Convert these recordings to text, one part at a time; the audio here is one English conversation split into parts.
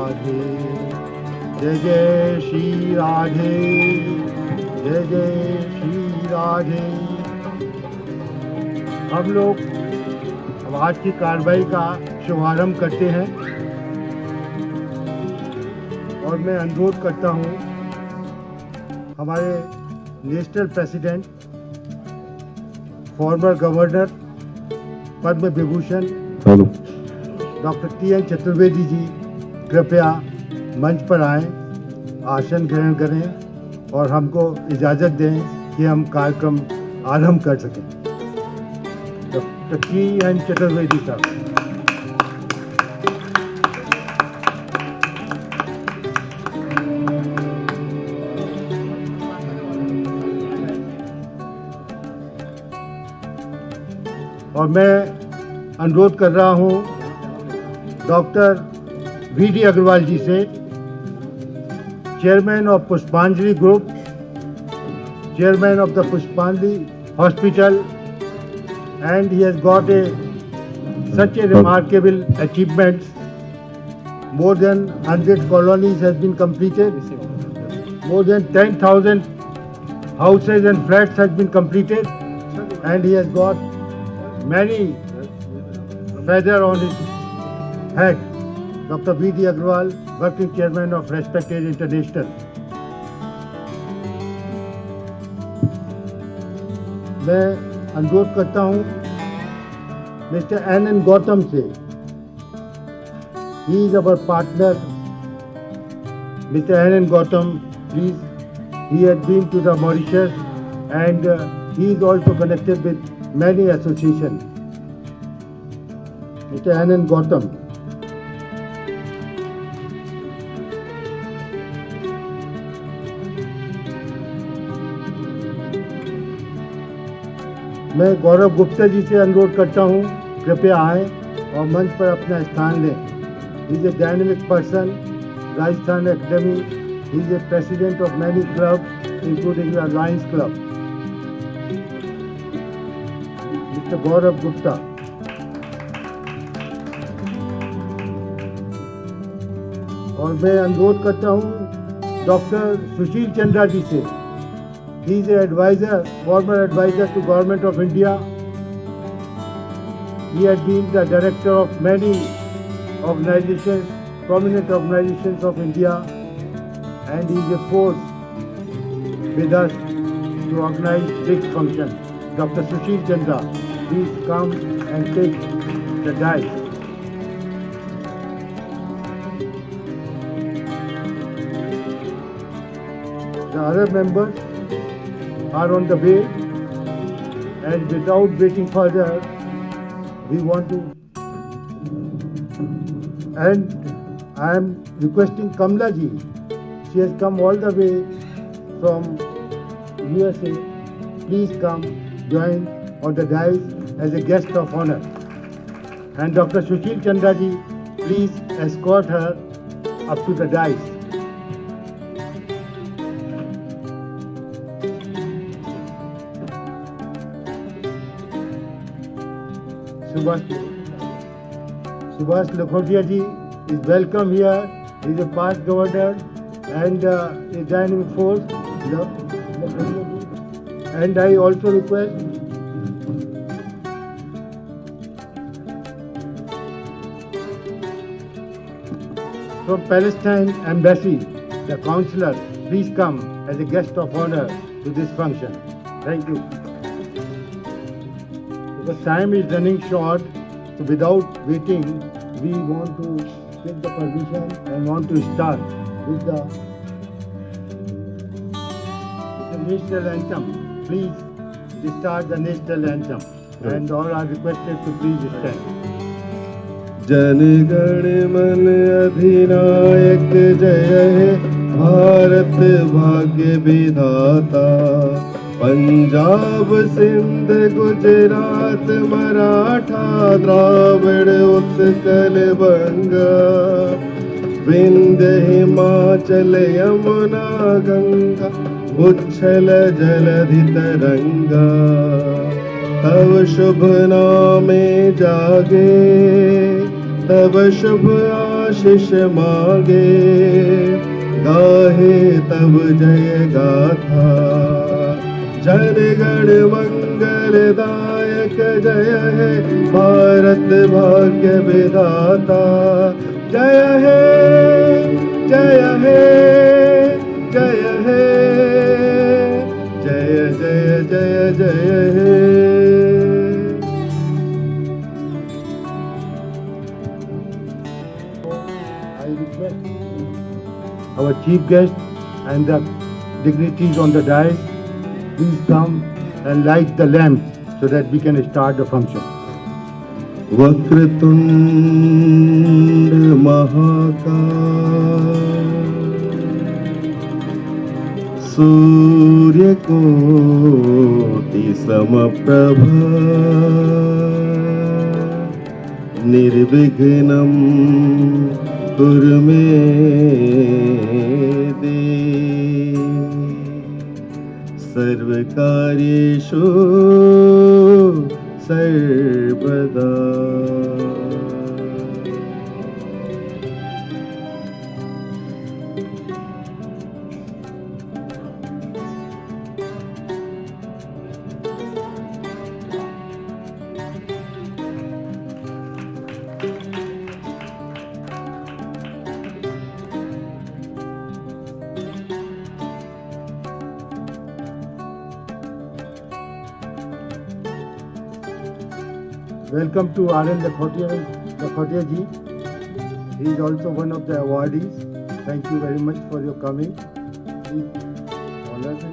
राधे, जय जय श्री राधे, जय जय श्री राधे। हम लोग अब आज की कार्रवाई का शुभारंभ करते हैं और मैं अनुरोध करता हूं हमारे national president, former governor, Padma Vibhushan doctor TN. Chaturvedi ji कृपया मंच पर आएं, आसन ग्रहण करें और हमको इजाज़त दें कि हम कार्यक्रम आरंभ कर सकें। Doctor TN. चतुर्वेदी साहब। और मैं अनुरोध कर रहा हूं डॉक्टर V.D. अग्रवाल जी से, चेयरमैन ऑफ पुष्पांजलि ग्रुप, चेयरमैन ऑफ द पुष्पांजलि hospital, and he has got such a remarkable achievements. More than 100 colonies has been completed. More than 10,000 houses and flats has been completed, and he has got many feather on his head. Dr. V.D. Agarwal, working chairman of Respect International. मैं अनुरोध करता हूँ mister N. Gautam से, he is our partner. Mr. N. Gautam, please. He has been to the Mauritius and he is also connected with many associations. Mr. N. Gautam. मैं गौरव गुप्ता जी से अनुरोध करता हूं कृपया आएं और मंच पर अपना स्थान लें। He is a dynamic person, Rajasthan Academy. He is a president of many clubs, including the Lions Club. Mr. Gaurav Gupta. और मैं अनुरोध करता हूं डॉक्टर सुशील चंद्रा जी से। He is an advisor, former advisor to Government of India. He has been the director of many organizations, prominent organizations of India, and he is a force with us to organize big functions. Dr. Sushil Chandra, please come and take the dais. The other members are on the way, and without waiting further, we want to, and I am requesting Kamla ji. She has come all the way from USA. Please come join on the dais as a guest of honor. And Dr. Sushil Chandra ji, please escort her up to the dais. Subhash Lakhotia ji is welcome here. He is a past governor and a dynamic force. And I also request from Palestine Embassy, the councillor, please come as a guest of honor to this function. Thank you. Because time is running short, so without waiting, we want to take the permission and want to start with the national anthem. Please start the national anthem, and all are requested to please stand. Jana Gana मन अधिनायक जय हे भारत भाग्य विधाता। पंजाब सिंध गुजरात मराठा द्राविड़ उत्कल बंगा। विंध्य हिमाचल यमुना गंगा उच्छल जलधि तरंगा। तव शुभ नामे जागे तब शुभ आशीष मांगे, गाहे तब जय गाथा। जन गण मंगलदायक जय है भारत भाग्य विधाता। जय है जय है जय है, जय जय जय जय है। I request our chief guest and the dignitaries on the dais, please come and light the lamp so that we can start the function. Vakratunda महाकाय, सूर्यकोटि समप्रभा, निर्विघ्नं कुरु मे देव, सर्वकार्येषु सर्वदा। Welcome to R.L. Lakhotia ji. He is also one of the awardees. Thank you very much for your coming. Please honor him.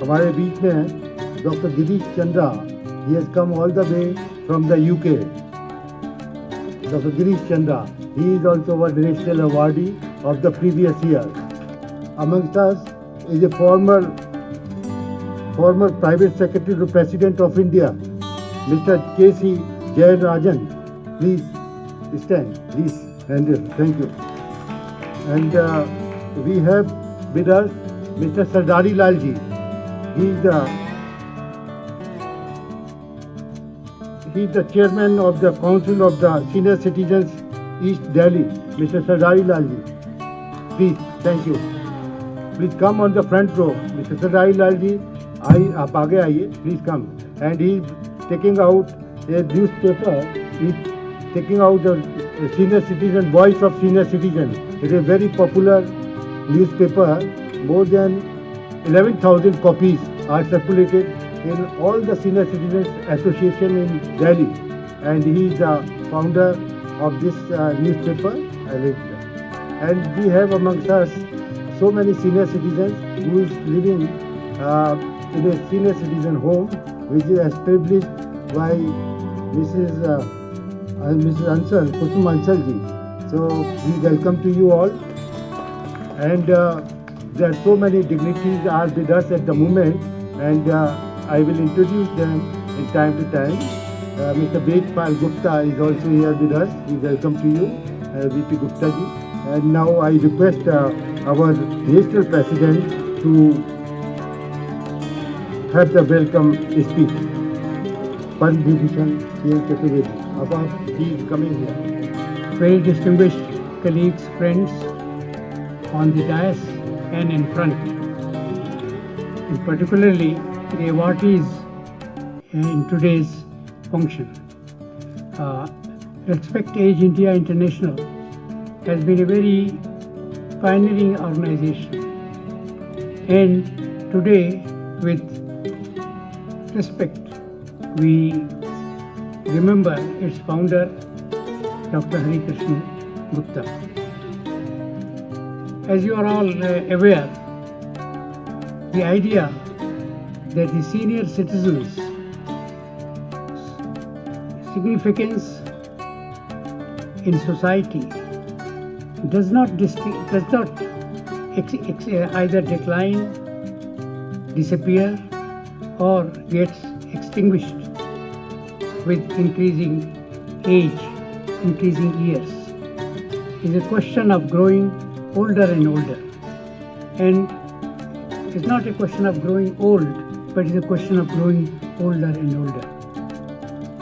हमारे बीच में है Dr. Girish Chandra. He has come all the way from the UK. Dr. Girish Chandra. He is also one national awardee of the previous year. Amongst us is a former Private Secretary to President of India, Mr. K.C. Jayarajan. Please stand, please, and thank you. And we have with us Mr. H.H.Hari Lalji. He is the chairman of the Council of the Senior Citizens East Delhi. Mr. H.H.Hari Lalji. Please, thank you. Please come on the front row. Mr. H.H.Hari Lalji. आप आगे आइए, please come. And he taking out A newspaper, he taking out the senior citizen, voice of senior citizen. It is very popular newspaper. More than 11,000 copies are circulated in all the senior citizens association in Delhi, and he is the founder of this newspaper. And we have amongst us so many senior citizens who is living in a senior citizen home, which is established by Mrs. Ansal, Kusum Ansal ji. So we welcome to you all. And there are so many dignitaries are with us at the moment, and I will introduce them in time to time. Mr. Gupta is also here with us. We welcome to you, VP Gupta ji. And now I request our national president to have the welcome speech. Padma Vibhushan C.N. Chaturvedi. He is coming here. Very distinguished colleagues, friends on the dais and in front, and particularly the awardees in today's function. Respect Age India International has been a very pioneering organization, and today with respect we remember its founder, Dr. Hari Gupta. As you are all aware, the idea that the senior citizens' significance in society does not either decline, disappear, or gets extinguished with increasing age, increasing years. It is a question of growing older and older. And it's not a question of growing old, but it's a question of growing older and older.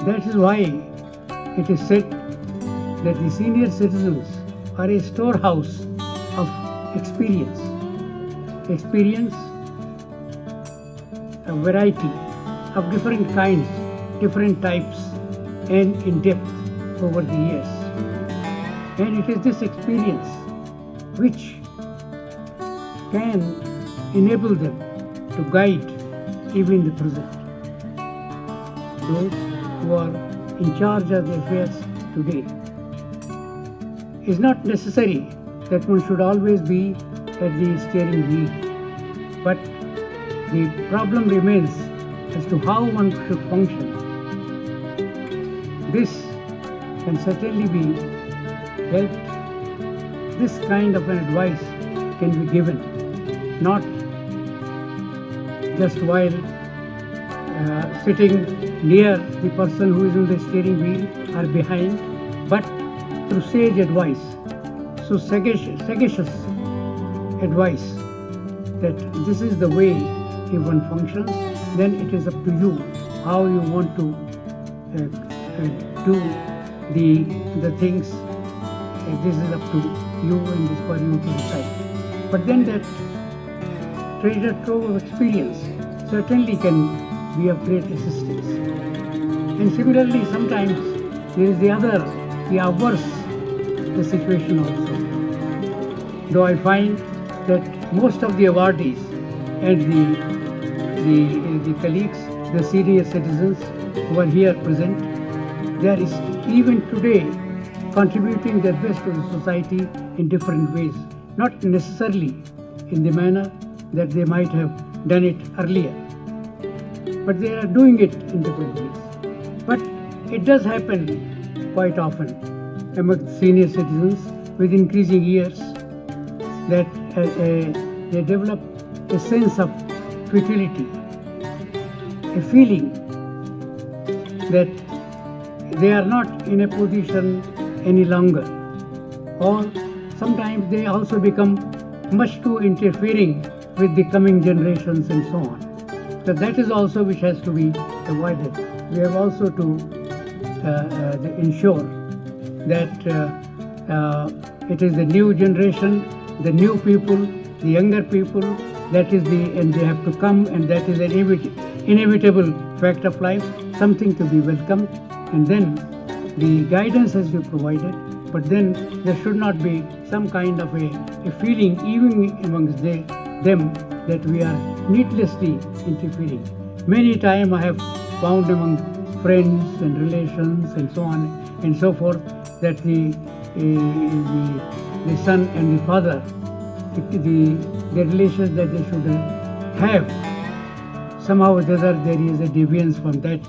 That is why it is said that the senior citizens are a storehouse of experience. Experience, a variety of different kinds, different types, and in depth over the years. And it is this experience which can enable them to guide even the present. Those who are in charge of the affairs today. It's not necessary that one should always be at the steering wheel, but the problem remains as to how one should function. This can certainly be helped. This kind of an advice can be given, not just while sitting near the person who is in the steering wheel or behind, but through sage advice, so sagacious advice that this is the way if one functions, then it is up to you how you want to do the things. This is up to you and this for you to decide. But then that treasure trove of experience certainly can be of great assistance. And similarly, sometimes there is the averse the situation also. Though I find that most of the awardees and the colleagues, the senior citizens who are here present, they are even today contributing their best to the society in different ways, not necessarily in the manner that they might have done it earlier, but they are doing it in different ways. But it does happen quite often among senior citizens with increasing years that they develop a sense of futility, a feeling that they are not in a position any longer, or sometimes they also become much too interfering with the coming generations and so on. So that is also which has to be avoided. We have also to ensure that it is the new generation, the new people, the younger people, and they have to come, and that is an inevitable fact of life, something to be welcomed, and then the guidance has to be provided, but then there should not be some kind of a feeling even amongst them that we are needlessly interfering. Many times I have found among friends and relations and so on and so forth that the son and the father, the relations that they should have, somehow or the other there is a deviance from that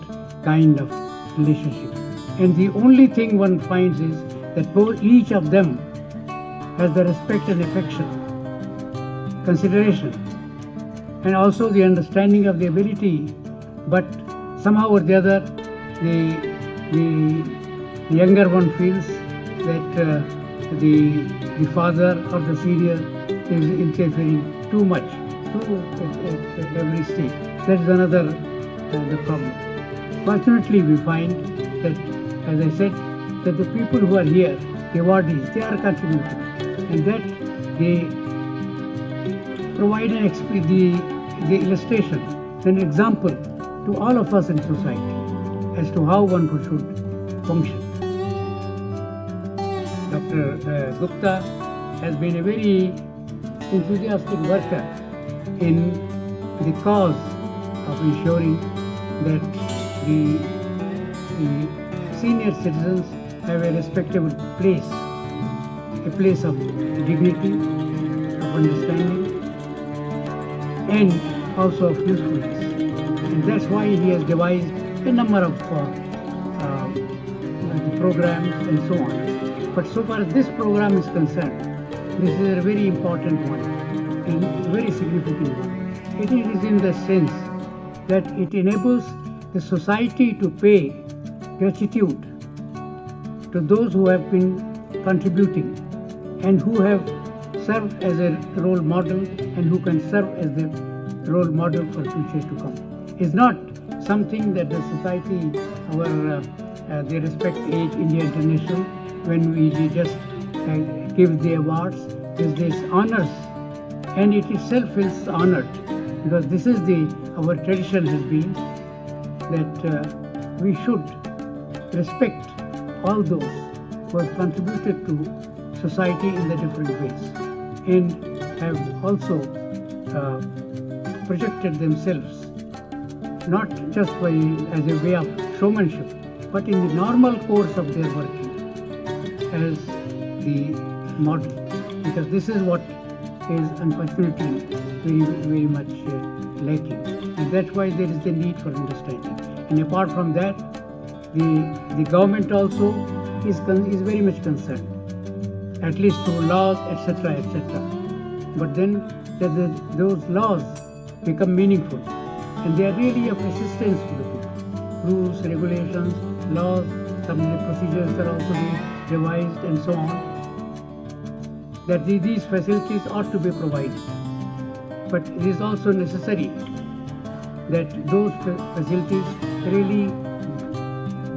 kind of relationship. And the only thing one finds is that each of them has the respect and affection, consideration, and also the understanding of the ability, but somehow or the other the younger one feels that the father or the senior is interfering too much at every stage. That is another the problem. Fortunately, we find that, as I said, that the people who are here, the awardees, they are contributing, and that they provide the illustration, an example to all of us in society as to how one should function. Dr. Gupta has been a very enthusiastic worker in the cause of ensuring that the senior citizens have a respectable place, a place of dignity, of understanding, and also of usefulness. And that's why he has devised a number of programs and so on. But so far as this program is concerned, this is a very important one and very significant one. It is in the sense that it enables the society to pay gratitude to those who have been contributing and who have served as a role model and who can serve as the role model for future to come. It's not something that the society, our the Respect Age India International, when we just give the awards, is this honors, and it itself feels honored, because this is our tradition has been that we should respect all those who have contributed to society in the different ways and have also projected themselves not just as a way of showmanship, but in the normal course of their working as the model, because this is what is unfortunately very much lacking, and that's why there is the need for understanding. And apart from that, the government also is very much concerned, at least through laws, etc., etc. But then those laws become meaningful, and they are really of assistance to the people. Rules, regulations, laws, some of the procedures are also being revised and so on, that these facilities ought to be provided. But it is also necessary that those facilities really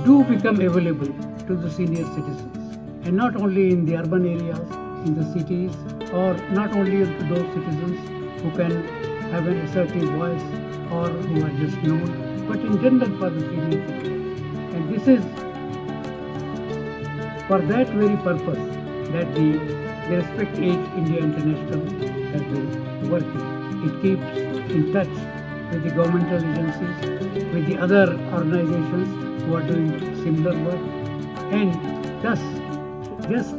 do become available to the senior citizens, and not only in the urban areas, in the cities, or not only to those citizens who can have an assertive voice or who are just known, but in general for the senior citizens. And this is for that very purpose that the Respect Age India International has been working. It keeps in touch with the governmental agencies, with the other organizations who are doing similar work, and thus just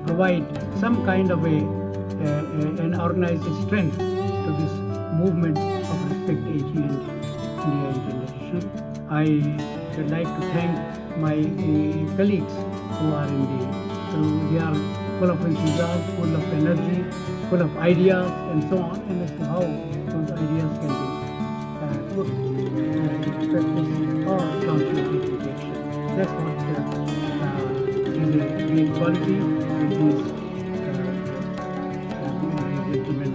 provide some kind of an organized strength to this movement of Respect Age India International. I would like to thank my colleagues who are they are full of enthusiasm, full of energy, full of ideas and so on, and as to how those ideas can be put into practice or translated into action. That's what is a great quality that these gentlemen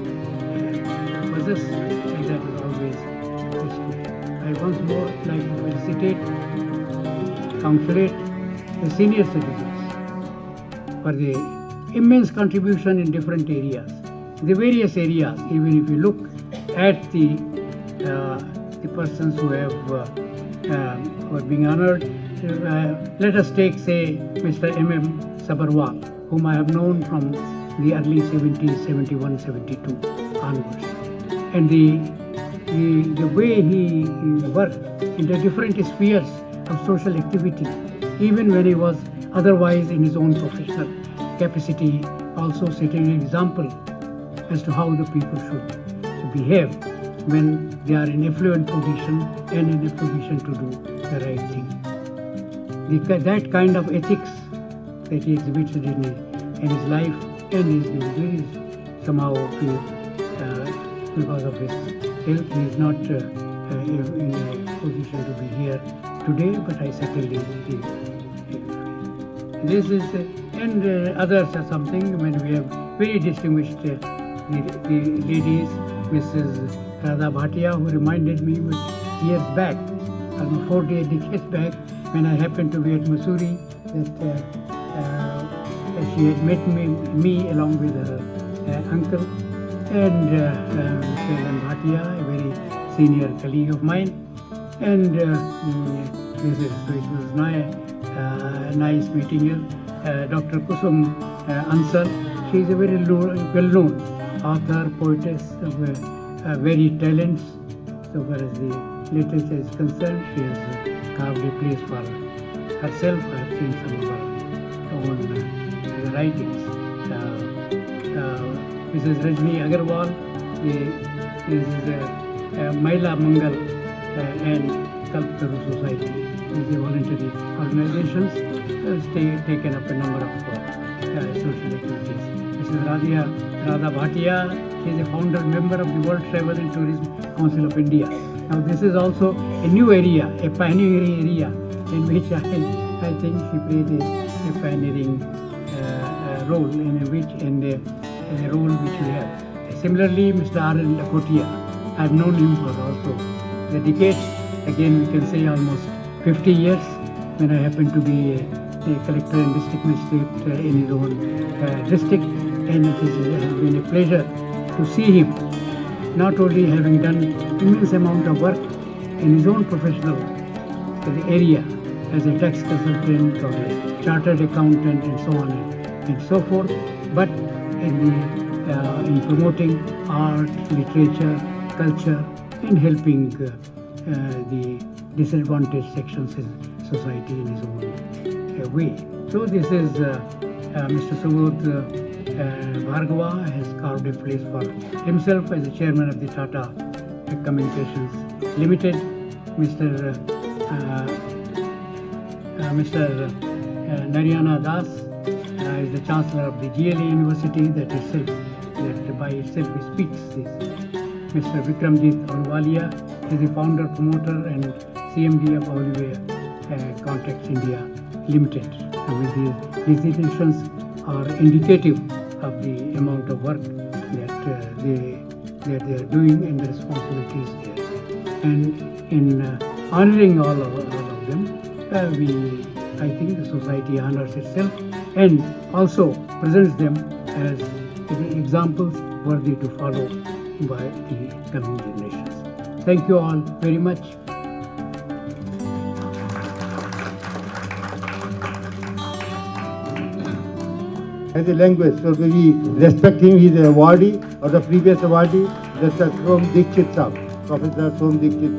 possess, and that is always appreciated. I once more like to felicitate, congratulate the senior citizens for the immense contribution in different areas, the various areas. Even if you look at the persons who are being honored, let us take, say, Mr. M.M. Sabharwal, whom I have known from the early 70s, 71, 72 onwards, and the way he worked in the different spheres of social activity, even when he was otherwise in his own professional capacity, also setting an example as to how the people should behave when they are in affluent position and in a position to do the right thing. That kind of ethics that he exhibited in his life and his duties, somehow because of his health, he is not in a position to be here today, but I certainly feel this is and others are something when we have very distinguished the ladies, Mrs. Radha Bhatia, who reminded me years back, almost 40 decades back, when I happened to be at Mussoorie, that she had met me along with her uncle, and Mr. L.N. Bhatia, a very senior colleague of mine, and so it was nice meeting her. Dr. Kusum Ansar, she is a very well-known author, poetess, of very talents. So far as the literature is concerned, she has carved a place for herself. I have seen some of her own writings. Mrs. Rajni Agarwal is Mahila Mangal and Kalpataru Society. These are voluntary organizations taken up a number of social activities. Mrs. Radha Bhatia, she is a founder member of the World Travel and Tourism Council of India. Now this is also a new area, a pioneering area, in which I think she played a pioneering role in a role which we have. Similarly, Mr. R.N. Lakotia, I have known him for also the decades, again we can say almost 50 years, when I happened to be a collector and district magistrate in his own district, and it has been a pleasure to see him not only having done immense amount of work in his own professional area as a tax consultant or a chartered accountant and so on and so forth, but in promoting art, literature, culture, and helping the disadvantaged sections in society in his own way. So this is Mr. Subodh Bhargava has carved a place for himself as the chairman of the Tata Communications Limited. Mr. Narayana Das is the chancellor of the GLA University, that by itself speaks this. Mr. Vikramjit Ahluwalia is the founder, promoter, and CMD of Ahluwalia Contracts India Limited. And with these distinctions are indicative of the amount of work that they are doing and the responsibilities there. And in honoring all of them, I think the society honors itself and also presents them as examples worthy to follow by the coming generations. Thank you all very much. As a language, so we respect him. He is a awardee of the previous awardee, Mr. Som Dikshit Saab, Professor Som Dikshit.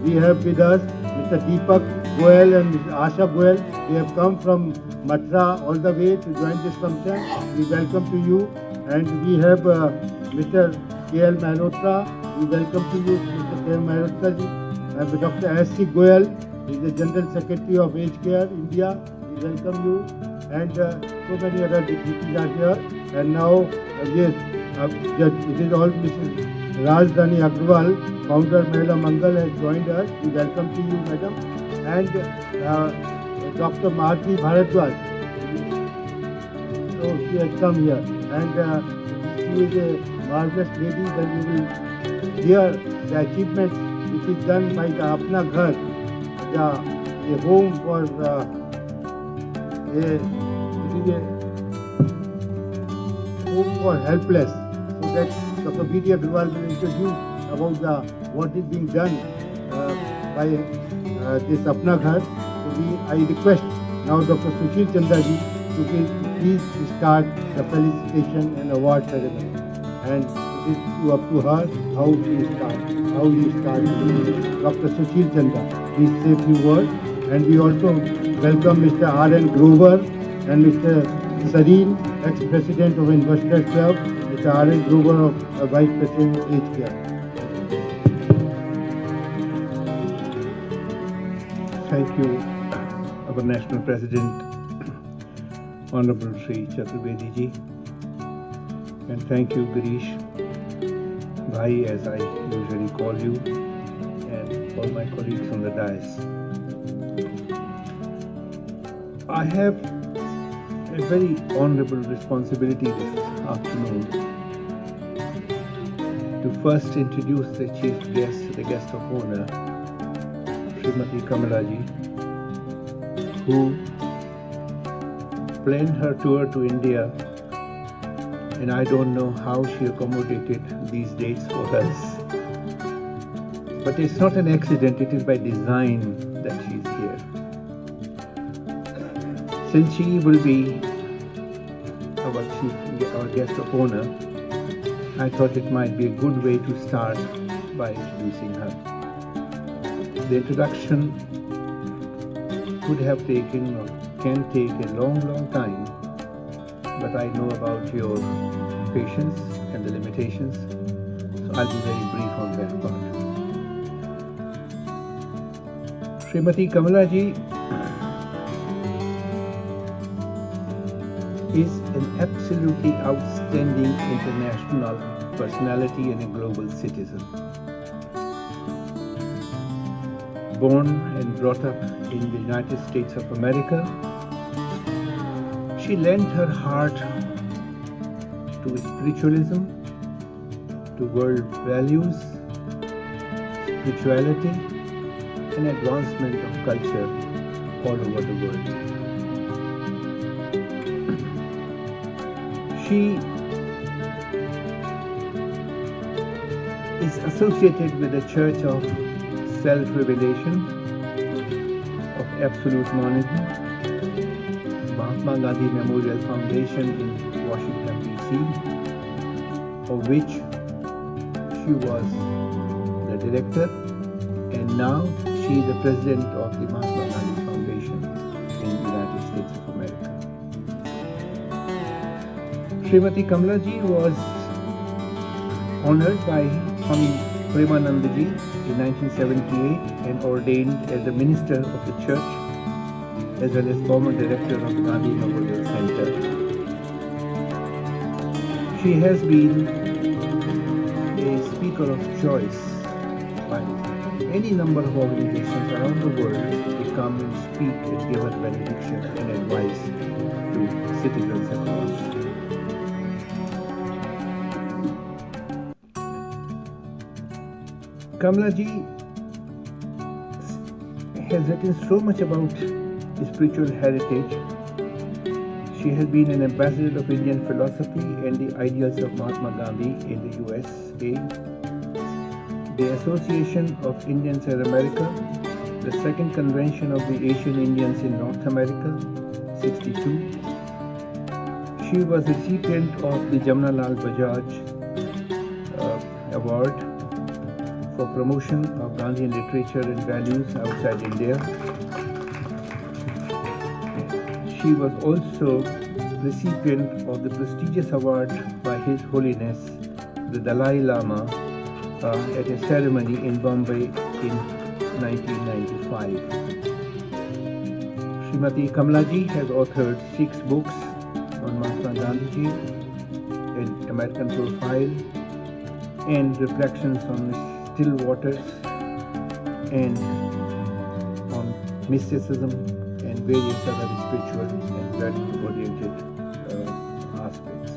We have with us Mr. Deepak Goel and Mr. Asha Goel. They have come from Matra all the way to join this function. We welcome to you. And we have Mr. K.L. Malhotra. We welcome to you, Mr. K.L. Malhotra ji. And Dr. S.C. Goel is the General Secretary of Aged Care India. We welcome you. And so many other dignitaries are here. And now, yes, it is all Mrs. Rajdhani Agarwal, founder Mahila Mangal, has joined us. We welcome to you, madam. And Dr. Mahatri Bharadwaj. So she has come here. And she is a marvelous lady. When you will hear the achievements which is done by the Apna Ghar, the home for home for helpless. So that Dr. B.D. Agarwal will introduce about what is being done by this Apna Ghar. So I request now Dr. Sushil Chandra ji to please start the felicitation and award ceremony. And it is up to her how you start. Dr. Sushil Chandra, please say a few words. And we also welcome Mr. R.N. Grover and Mr. Sareen, ex-president of Investors Club, Mr. R.N. Grover of Vice President of Aged Care. Thank you, our National President, Honorable Sri Chaturvedi ji, and thank you, Girish, Bhai, as I usually call you, and all my colleagues on the dais. I have a very honorable responsibility this afternoon to first introduce the chief guest, the guest of honor, Srimati Kamalaji, who planned her tour to India, and I don't know how she accommodated these dates for us. But it's not an accident, it is by design that she's here. Since she will be our guest of honor, I thought it might be a good way to start by introducing her. The introduction could have taken or can take a long time, but I know about your patience and the limitations, so I'll be very brief on that part. Srimati Kamalaji is an absolutely outstanding international personality and a global citizen. Born and brought up in the United States of America, she lent her heart to spiritualism, to world values, spirituality, and advancement of culture all over the world. She is associated with the Church of Self-Revelation, of Absolute Monism, Mahatma Gandhi Memorial Foundation in Washington, D.C., of which she was the director, and now she is the president of the Mahatma Gandhi Foundation in the United States of America. Srimati Kamlaji was honored by Swami Premanandaji in 1978 and ordained as the minister of the church as well as former director of the Gandhi Memorial Center. She has been a speaker of choice by any number of organizations around the world. They come and speak and give us benediction and advice to citizens across. Kamlaji has written so much about spiritual heritage. She has been an ambassador of Indian philosophy and the ideals of Mahatma Gandhi in the USA, the Association of Indians in America, the Second Convention of the Asian Indians in North America, 62. She was recipient of the Jamnalal Bajaj Award for promotion of Gandhian literature and values outside India. She was also recipient of the prestigious award by His Holiness the Dalai Lama at a ceremony in Bombay in 1995. Srimati Kamlaji has authored 6 books on Mahatma Gandhiji, an American profile, and reflections on still waters, and on mysticism and various other spiritual and value-oriented aspects.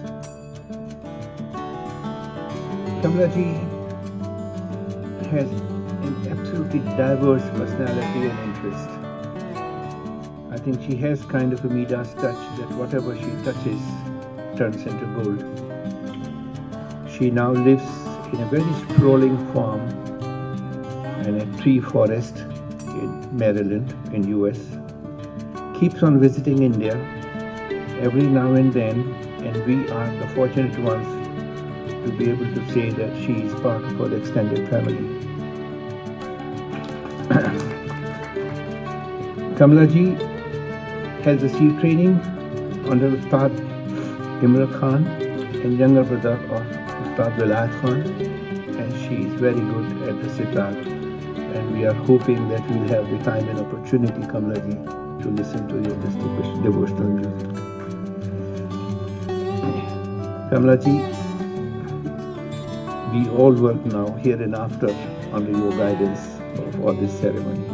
Kamlaji has an absolutely diverse personality and interest. I think she has kind of a Midas touch that whatever she touches turns into gold. She now lives in a very sprawling farm and a tree forest in Maryland in US. Keeps on visiting India every now and then, and we are the fortunate ones to be able to say that she is part of our extended family. Kamlaji has received training under Ustad Imran Khan and younger brother of Ustad Wilayat Khan, and she is very good at the sitar, and we are hoping that we'll have the time and opportunity, Kamlaji, to listen to your devotional music. Kamlaji, we all work now here and after under your guidance for this ceremony.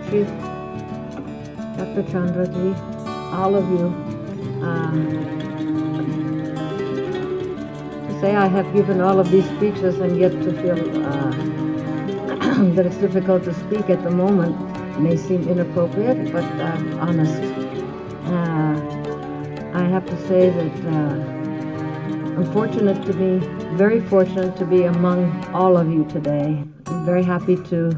Shri Dr. Chandraji, all of you, to say I have given all of these speeches and yet to feel that it's difficult to speak at the moment may seem inappropriate, but honest. I have to say that I'm fortunate to be, very fortunate to be among all of you today. I'm very happy to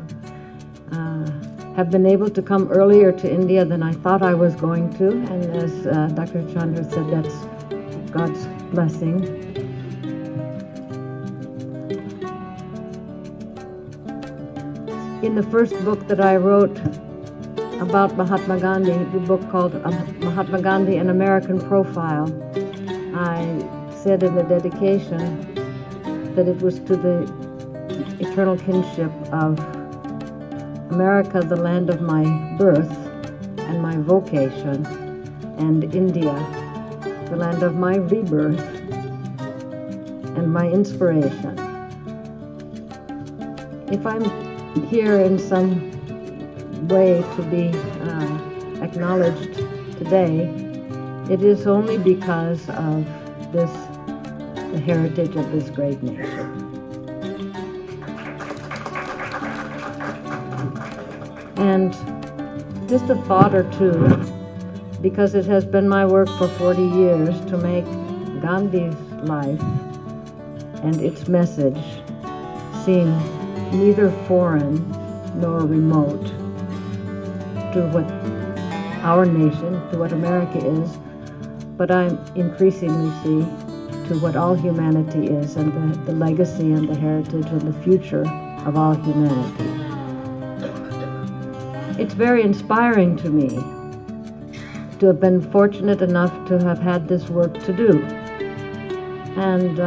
have been able to come earlier to India than I thought I was going to, and as Dr. Chandra said, that's God's blessing. In the first book that I wrote about Mahatma Gandhi, the book called Mahatma Gandhi, An American Profile, I said in the dedication that it was to the eternal kinship of America, the land of my birth and my vocation, and India, the land of my rebirth and my inspiration. If I'm here in some way to be acknowledged today, it is only because of the heritage of this great nation. And just a thought or two, because it has been my work for 40 years to make Gandhi's life and its message seem neither foreign nor remote to what our nation, to what America is, but I increasingly see to what all humanity is, and the legacy and the heritage and the future of all humanity. It's very inspiring to me to have been fortunate enough to have had this work to do. And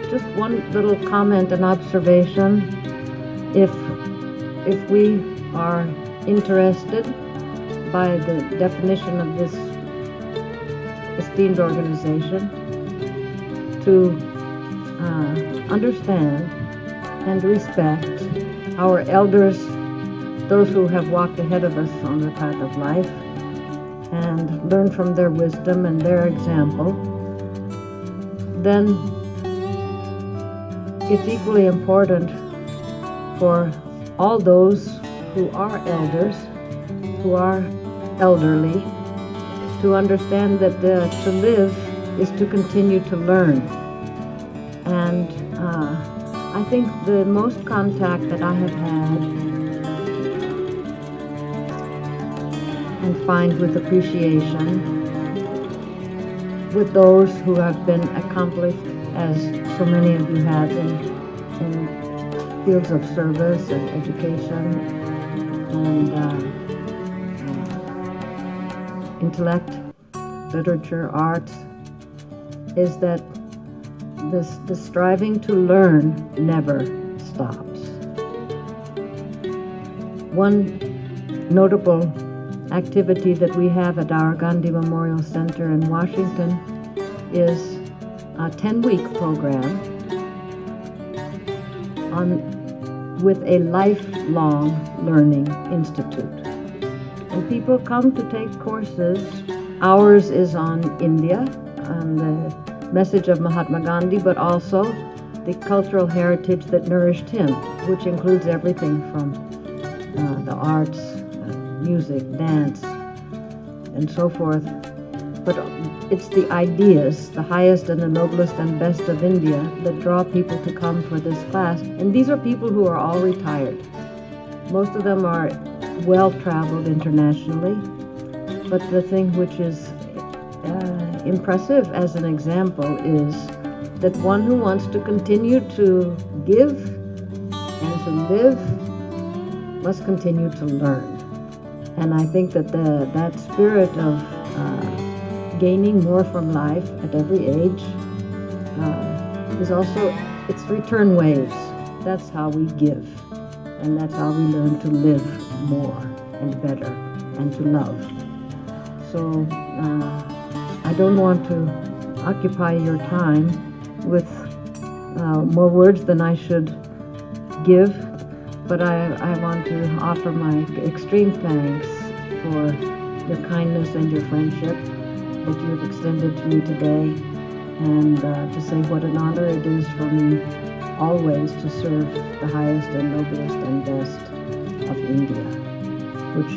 just one little comment and observation, if we are interested by the definition of this esteemed organization, to understand and respect our elders, those who have walked ahead of us on the path of life, and learn from their wisdom and their example, then it's equally important for all those who are elders, who are elderly, to understand that to live is to continue to learn. And I think the most contact that I have had and find with appreciation with those who have been accomplished, as so many of you have, in fields of service and education and intellect, literature, arts, is that the striving to learn never stops. One notable activity that we have at our Gandhi Memorial Center in Washington is a 10-week program with a lifelong learning institute. And people come to take courses. Ours is on India, on the message of Mahatma Gandhi, but also the cultural heritage that nourished him, which includes everything from the arts, music, dance, and so forth. But it's the ideas, the highest and the noblest and best of India, that draw people to come for this class. And these are people who are all retired. Most of them are well-traveled internationally. But the thing which is impressive as an example is that one who wants to continue to give and to live must continue to learn. And I think that that spirit of gaining more from life at every age is also, it's return waves. That's how we give, and that's how we learn to live more and better and to love. So I don't want to occupy your time with more words than I should give, but I want to offer my extreme thanks for your kindness and your friendship that you have extended to me today, and to say what an honor it is for me always to serve the highest and noblest and best of India, which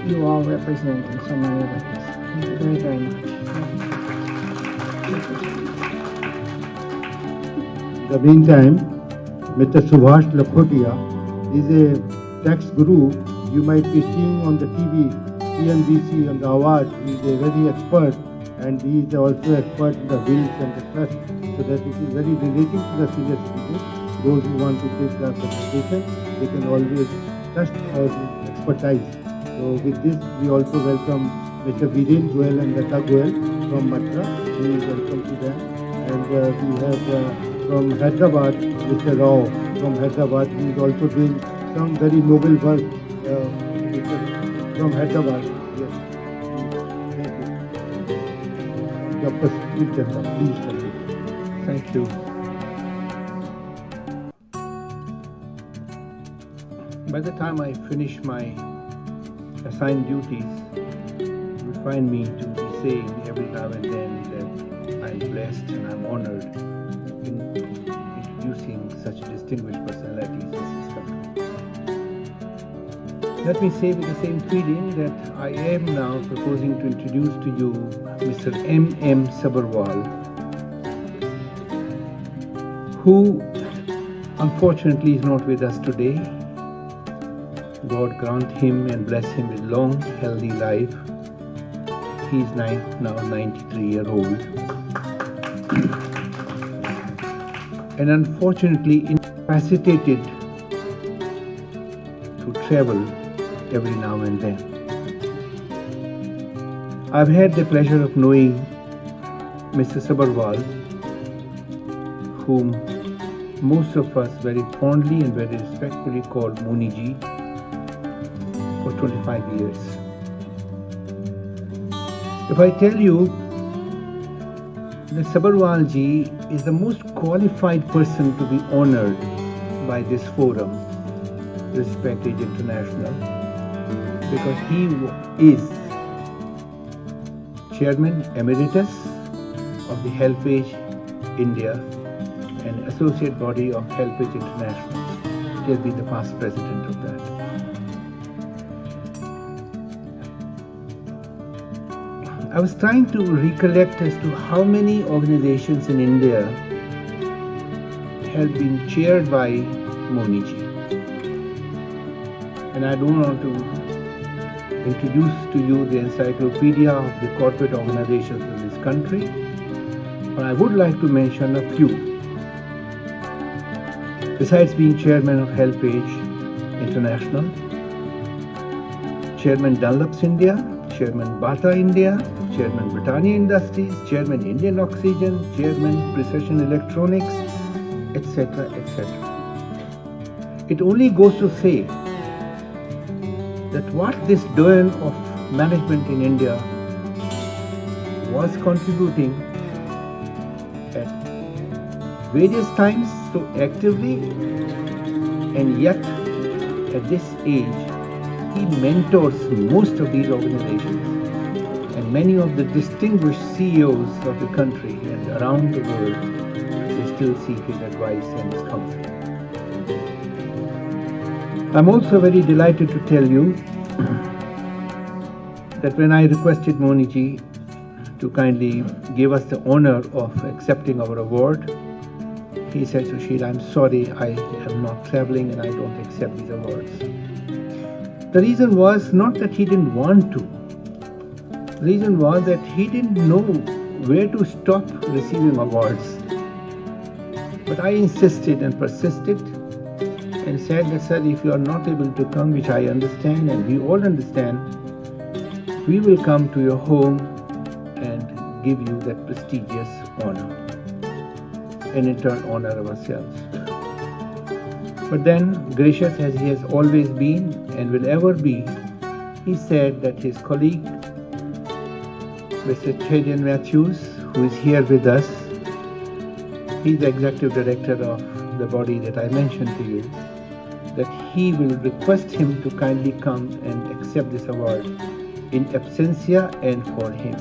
you all represent in so many ways. Thank you very, very much. In the meantime, Mr. Subhash Lakhotia is a tax guru. You might be seeing on the TV, CNBC, on the awards. He is a very expert, and he is also expert in the wills and the trust, so that it is very relating to the senior citizens. Those who want to take the presentation, they can always trust our expertise. So with this, we also welcome Mr. Viren Goel and Lata Goel from Matra. We welcome to them. And we have from Hyderabad, Mr. Rao from Hyderabad. He is also doing some very noble work from Hyderabad. Yes. Thank you. Dr. Chandra, please continue. Thank you. By the time I finish my assigned duties, you will find me to be saying every now and then that I'm blessed and I'm honored in introducing such distinguished personalities in this country. Let me say with the same feeling that I am now proposing to introduce to you Mr. M.M. Sabharwal, who unfortunately is not with us today. God grant him and bless him with long, healthy life. He is now 93-year-old. And unfortunately incapacitated to travel every now and then. I've had the pleasure of knowing Mr. Sabharwal, whom most of us very fondly and very respectfully call Muniji, for 25 years. If I tell you that Sabharwal ji is the most qualified person to be honored by this forum, Respect Age International, because he is Chairman Emeritus of the Helpage India and Associate Body of Helpage International. He has been the past president of that. I was trying to recollect as to how many organizations in India have been chaired by Moniji. And I don't want to introduce to you the encyclopedia of the corporate organizations in this country, but I would like to mention a few. Besides being chairman of Helpage International, Chairman Dunlop's India, Chairman Bata India, Chairman Britannia Industries, Chairman Indian Oxygen, Chairman Precision Electronics, etc., etc. It only goes to say that what this doyen of management in India was contributing at various times so actively, and yet at this age he mentors most of these organizations and many of the distinguished CEOs of the country and around the world. They still seek his advice and his counsel. I'm also very delighted to tell you that when I requested Moniji to kindly give us the honor of accepting our award, he said, Sushil, I'm sorry, I am not traveling and I don't accept these awards. The reason was not that he didn't want to. The reason was that he didn't know where to stop receiving awards. But I insisted and persisted and said that, sir, if you are not able to come, which I understand and we all understand, we will come to your home and give you that prestigious honor and in turn honor ourselves. But then, gracious as he has always been and will ever be, he said that his colleague, Mr. Chadian Matthews, who is here with us, he's the executive director of the body that I mentioned to you, that he will request him to kindly come and accept this award in absentia and for him.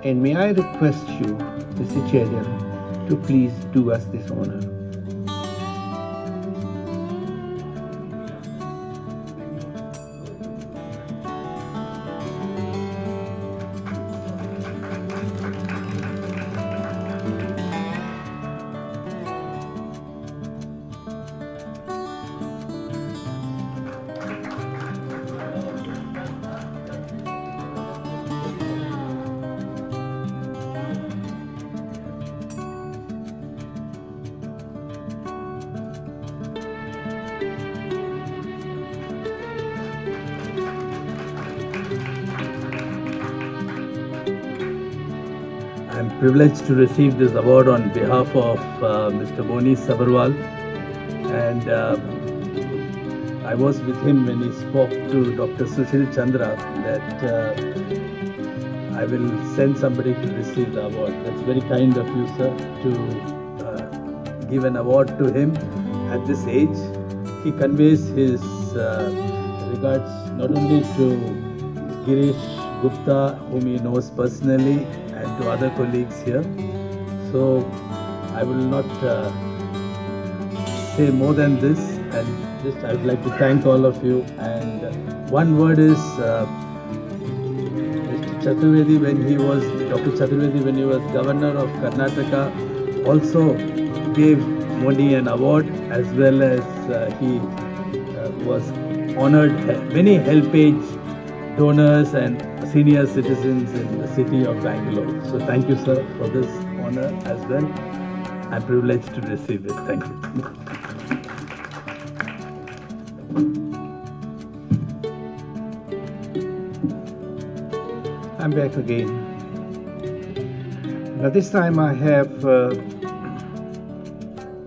And may I request you, Mr. Chadian, to please do us this honor. I'm privileged to receive this award on behalf of Mr. Moni Sabharwal, and I was with him when he spoke to Dr. Sushil Chandra that I will send somebody to receive the award. That's very kind of you, sir, to give an award to him at this age. He conveys his regards not only to Girish Gupta, whom he knows personally, and to other colleagues here. So I will not say more than this, and just I would like to thank all of you and One word is Chaturvedi, Dr. Chaturvedi, when he was governor of Karnataka, also gave Moni an award, as well as he was honored many helpage donors and senior citizens in the city of Bangalore. So thank you, sir, for this honor as well. I'm privileged to receive it. Thank you. I'm back again. Now this time I have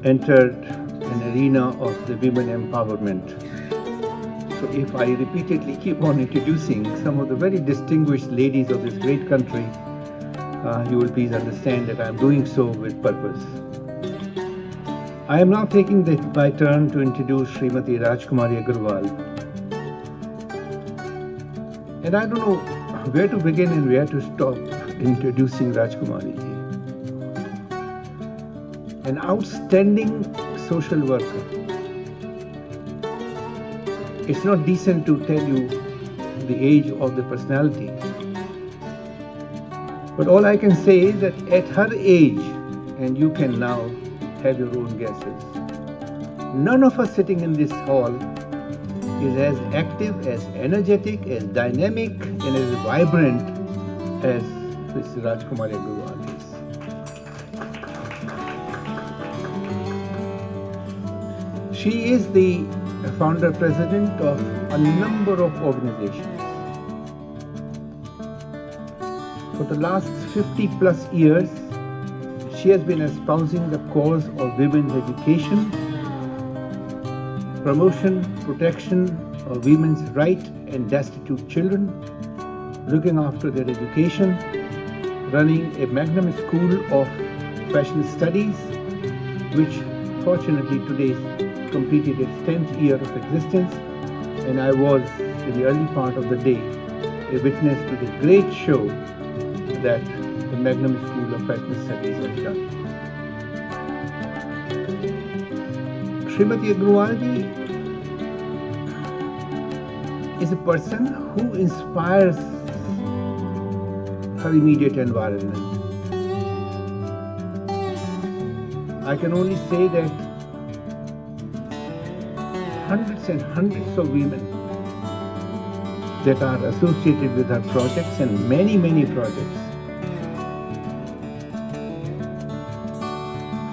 entered an arena of the women empowerment. So if I repeatedly keep on introducing some of the very distinguished ladies of this great country, you will please understand that I am doing so with purpose. I am now taking my turn to introduce Srimati Rajkumari Agarwal. And I don't know where to begin and where to stop introducing Rajkumari ji. An outstanding social worker. It's not decent to tell you the age of the personality. But all I can say is that at her age, and you can now have your own guesses, none of us sitting in this hall is as active, as energetic, as dynamic, and as vibrant as Ms. Rajkumari Agarwal is. She is the founder president of a number of organizations. For the last 50 plus years, she has been espousing the cause of women's education, promotion, protection of women's rights and destitute children, looking after their education, running a magnum school of fashion studies, which fortunately today completed its 10th year of existence, and I was, in the early part of the day, a witness to the great show that the Magnum School of Fashion Studies has done. Srimati Agarwal is a person who inspires her immediate environment. I can only say that hundreds and hundreds of women that are associated with her projects, and many, many projects,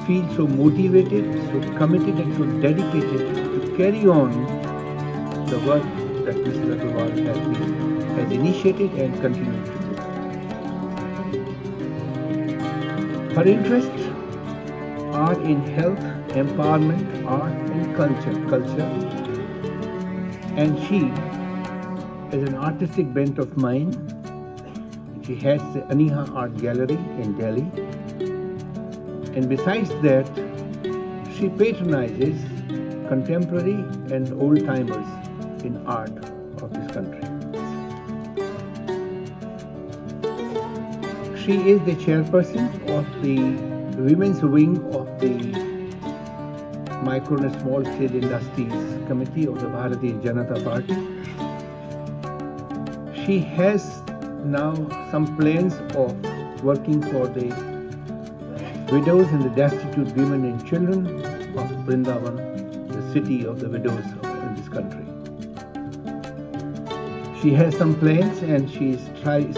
feel so motivated, so committed, and so dedicated to carry on the work that Mrs. Agarwal has initiated and continues to do. Her interests are in health, empowerment, art, and culture, and she has an artistic bent of mind. She has the Aniha Art Gallery in Delhi, and besides that, she patronizes contemporary and old-timers in art of this country. She is the chairperson of the women's wing of the Micro and Small Scale Industries Committee of the Bharatiya Janata Party. She has now some plans of working for the widows and the destitute women and children of Vrindavan, the city of the widows in this country. She has some plans, and she is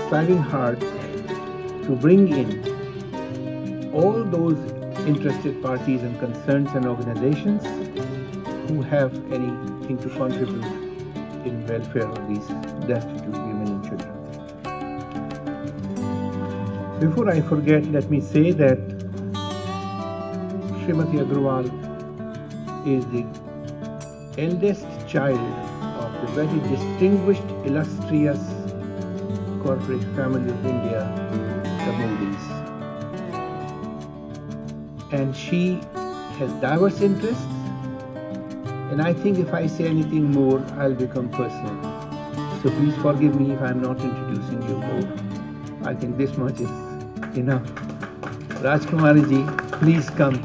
striving hard to bring in all those interested parties and concerns and organizations who have anything to contribute in welfare of these destitute women and children. Before I forget, let me say that Srimati Agarwal is the eldest child of the very distinguished, illustrious corporate family of India, the Modis. And she has diverse interests, and I think if I say anything more, I'll become personal. So please forgive me if I'm not introducing you more. I think this much is enough. Rajkumari ji, please come.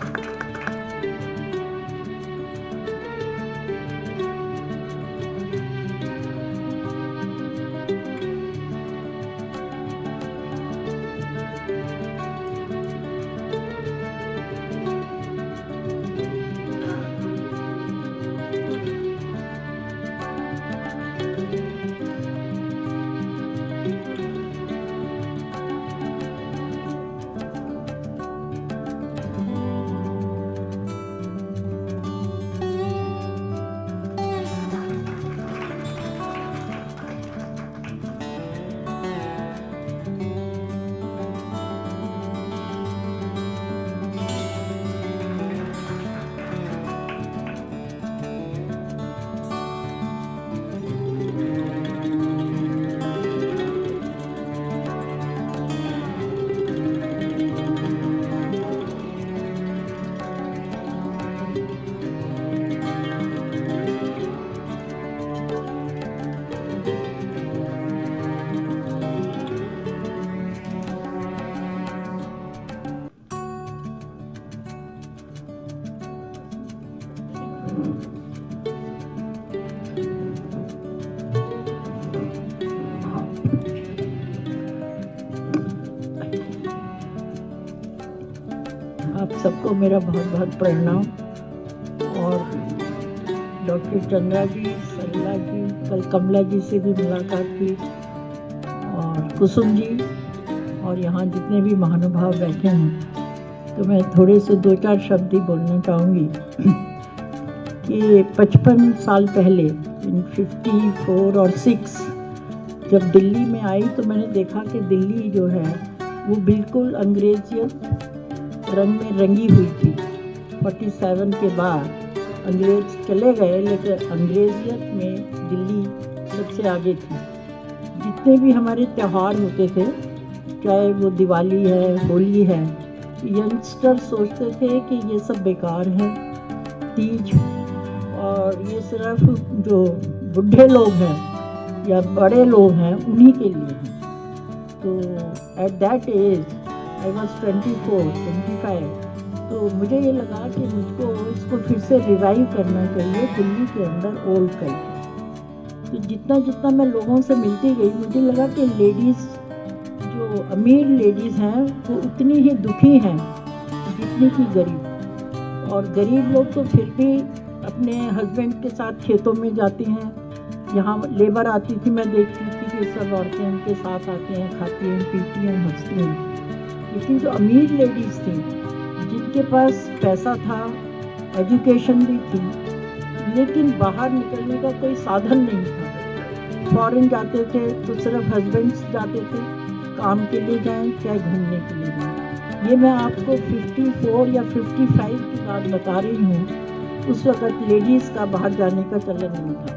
सबको मेरा बहुत बहुत प्रणाम। और doctor Chandra जी, सलिला जी, कल कमला जी से भी मुलाकात की, और कुसुम जी, और यहाँ जितने भी महानुभाव बैठे हैं, तो मैं थोड़े से 2-4 शब्द ही बोलना चाहूँगी कि 55 साल पहले, इन 54 और 6, जब दिल्ली में आई तो मैंने देखा कि दिल्ली जो है वो बिल्कुल अंग्रेजियत रंग में रंगी हुई थी। 47 के बाद अंग्रेज चले गए, लेकिन अंग्रेजियत में दिल्ली सबसे आगे थी। जितने भी हमारे त्यौहार होते थे, चाहे वो दिवाली है, होली है, यंगस्टर सोचते थे कि ये सब बेकार है, तीज, और ये सिर्फ जो बुढ़े लोग हैं या बड़े लोग हैं उन्हीं के लिए हैं। तो at that age I was 24-25, तो मुझे ये लगा कि मुझको इसको फिर से रिवाइव करना चाहिए दिल्ली के अंदर ओल्ड कल्चर। तो जितना जितना मैं लोगों से मिलती गई, मुझे लगा कि लेडीज़, जो अमीर लेडीज़ हैं वो उतनी ही दुखी हैं जितनी कि गरीब। और गरीब लोग तो फिर भी अपने हस्बैंड के साथ खेतों में जाती हैं। यहाँ लेबर आती थी, मैं देखती थी कि सब औरतें उनके साथ आती हैं, खाती हैं, पीती हैं, हंसती हैं। लेकिन जो अमीर लेडीज़ थी, जिनके पास पैसा था, एजुकेशन भी थी, लेकिन बाहर निकलने का कोई साधन नहीं था। फॉरेन जाते थे तो सिर्फ हस्बैंड्स जाते थे, काम के लिए जाएं चाहे घूमने के लिए जाएं। ये मैं आपको 54 या 55 की बात बता रही हूँ। उस वक़्त लेडीज़ का बाहर जाने का चलन नहीं था।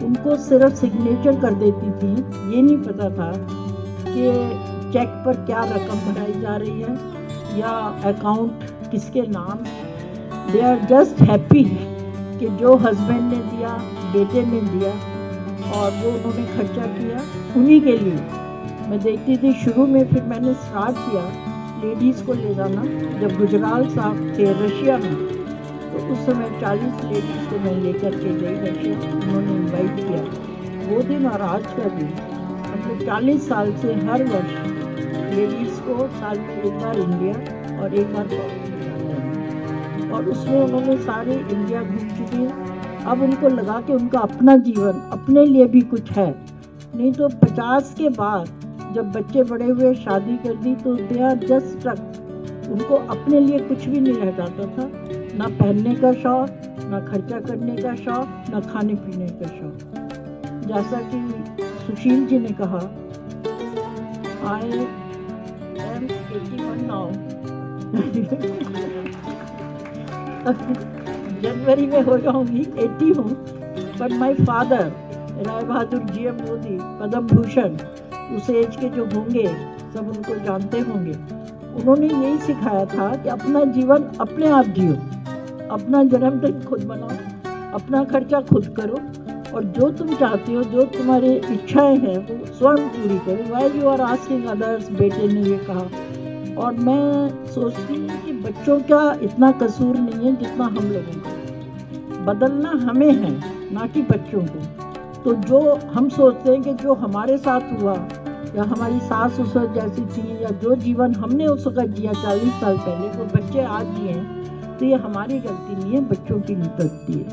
उनको सिर्फ सिग्नेचर कर देती थी, ये नहीं पता था कि चेक पर क्या रकम भराई जा रही है या अकाउंट किसके नाम है। दे आर जस्ट हैप्पी कि जो हस्बैंड ने दिया, बेटे ने दिया, और वो उन्होंने खर्चा किया उन्हीं के लिए। मैं देखती थी शुरू में, फिर मैंने स्टार्ट किया लेडीज़ को ले जाना। जब गुजराल साहब थे रशिया में, तो उस समय 40 लेडीज़ को मैं लेकर के गई रशिया। उन्होंने इनवाइट किया। वो दिन और आज का दिन, हम लोग 40 साल से हर वर्ष लेडीज़ को साल में एक बार इंडिया और एक बार फॉरेन में जाते हैं। और उसमें उन्होंने सारे इंडिया घूम चुकी हैं। अब उनको लगा कि उनका अपना जीवन, अपने लिए भी कुछ है। नहीं तो 50 के बाद जब बच्चे बड़े हुए, शादी कर दी, तो दे आर जस्ट स्टक। उनको अपने लिए कुछ भी नहीं रह जाता था, ना पहनने का शौक, ना खर्चा करने का शौक, ना खाने पीने का शौक। जैसा कि सुशील जी ने कहा, आई एम 81 नाउ। जनवरी में हो जाऊंगी 80 हूँ। But my father Rai Bahadur GM Modi, Padma Bhushan, उस एज के जो होंगे सब उनको जानते होंगे, उन्होंने यही सिखाया था कि अपना जीवन अपने आप जियो, अपना जन्मदिन खुद मनाओ, अपना खर्चा खुद करो, और जो तुम चाहते हो, जो तुम्हारी इच्छाएं हैं, वो स्वयं पूरी करो। Why you are asking others, बेटे ने ये कहा। और मैं सोचती हूँ कि बच्चों का इतना कसूर नहीं है जितना हम लोगों का। बदलना हमें है, ना कि बच्चों को। तो जो हम सोचते हैं कि जो हमारे साथ हुआ, या हमारी सास उस वक्त जैसी थी, या जो जीवन हमने उस वक्त जिया 40 साल पहले, वो बच्चे आज जिए, तो ये हमारी गलती नहीं है, बच्चों की गलती है।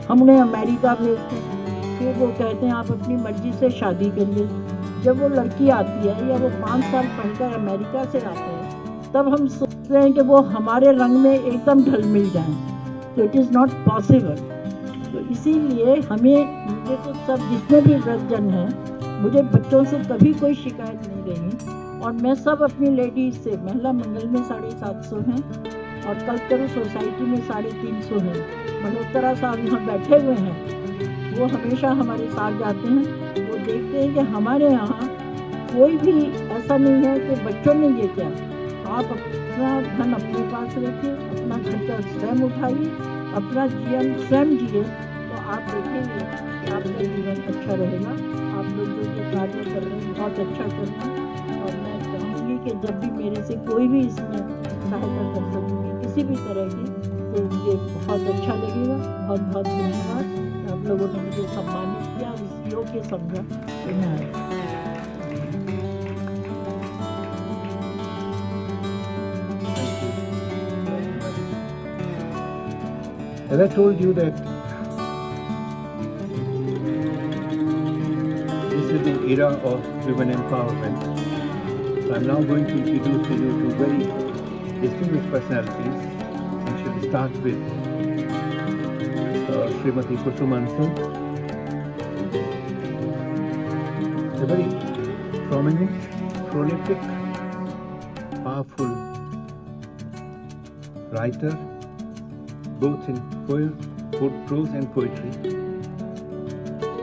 हम उन्हें अमेरिका भेजते हैं, फिर वो कहते हैं आप अपनी मर्जी से शादी करिए। जब वो लड़की आती है या वो 5 साल पढ़कर अमेरिका से आते हैं, तब हम सोचते हैं कि वो हमारे रंग में एकदम ढल मिल जाएं। तो इट इज़ नॉट पॉसिबल। तो इसीलिए हमें, मुझे तो सब जितने भी वृद्धजन हैं, मुझे बच्चों से कभी कोई शिकायत नहीं रही। और मैं सब अपनी लेडीज़ से, महिला मंगल में 750 हैं, और कल्चरल सोसाइटी में 350 हैं। मल्होत्रा साहब यहाँ बैठे हुए हैं, वो हमेशा हमारे साथ जाते हैं। वो देखते हैं कि हमारे यहाँ कोई भी ऐसा नहीं है कि बच्चों ने ये किया। आप अपना धन अपने पास रखिए, अपना खर्चा स्वयं उठाइए, अपना जीवन स्वयं जिए, तो आप देखेंगे कि आपका जीवन अच्छा रहेगा। आप लोग जो ये कार्य कर रहे हैं बहुत अच्छा कर रहे हैं। और मैं चाहूँगी कि जब भी मेरे से कोई भी इसमें सहायता कर सकूँगी किसी भी तरह की, तो मुझे बहुत अच्छा लगेगा। बहुत बहुत धन्यवाद। आप लोगों ने मुझे सम्मानित किया, इस योग्य समझा। धन्यवाद। As I told you that this is the era of women empowerment. So I'm now going to introduce you to very distinguished personalities. I should start with Srimati Kusumansal, a very prominent, prolific, powerful writer, both in prose and poetry.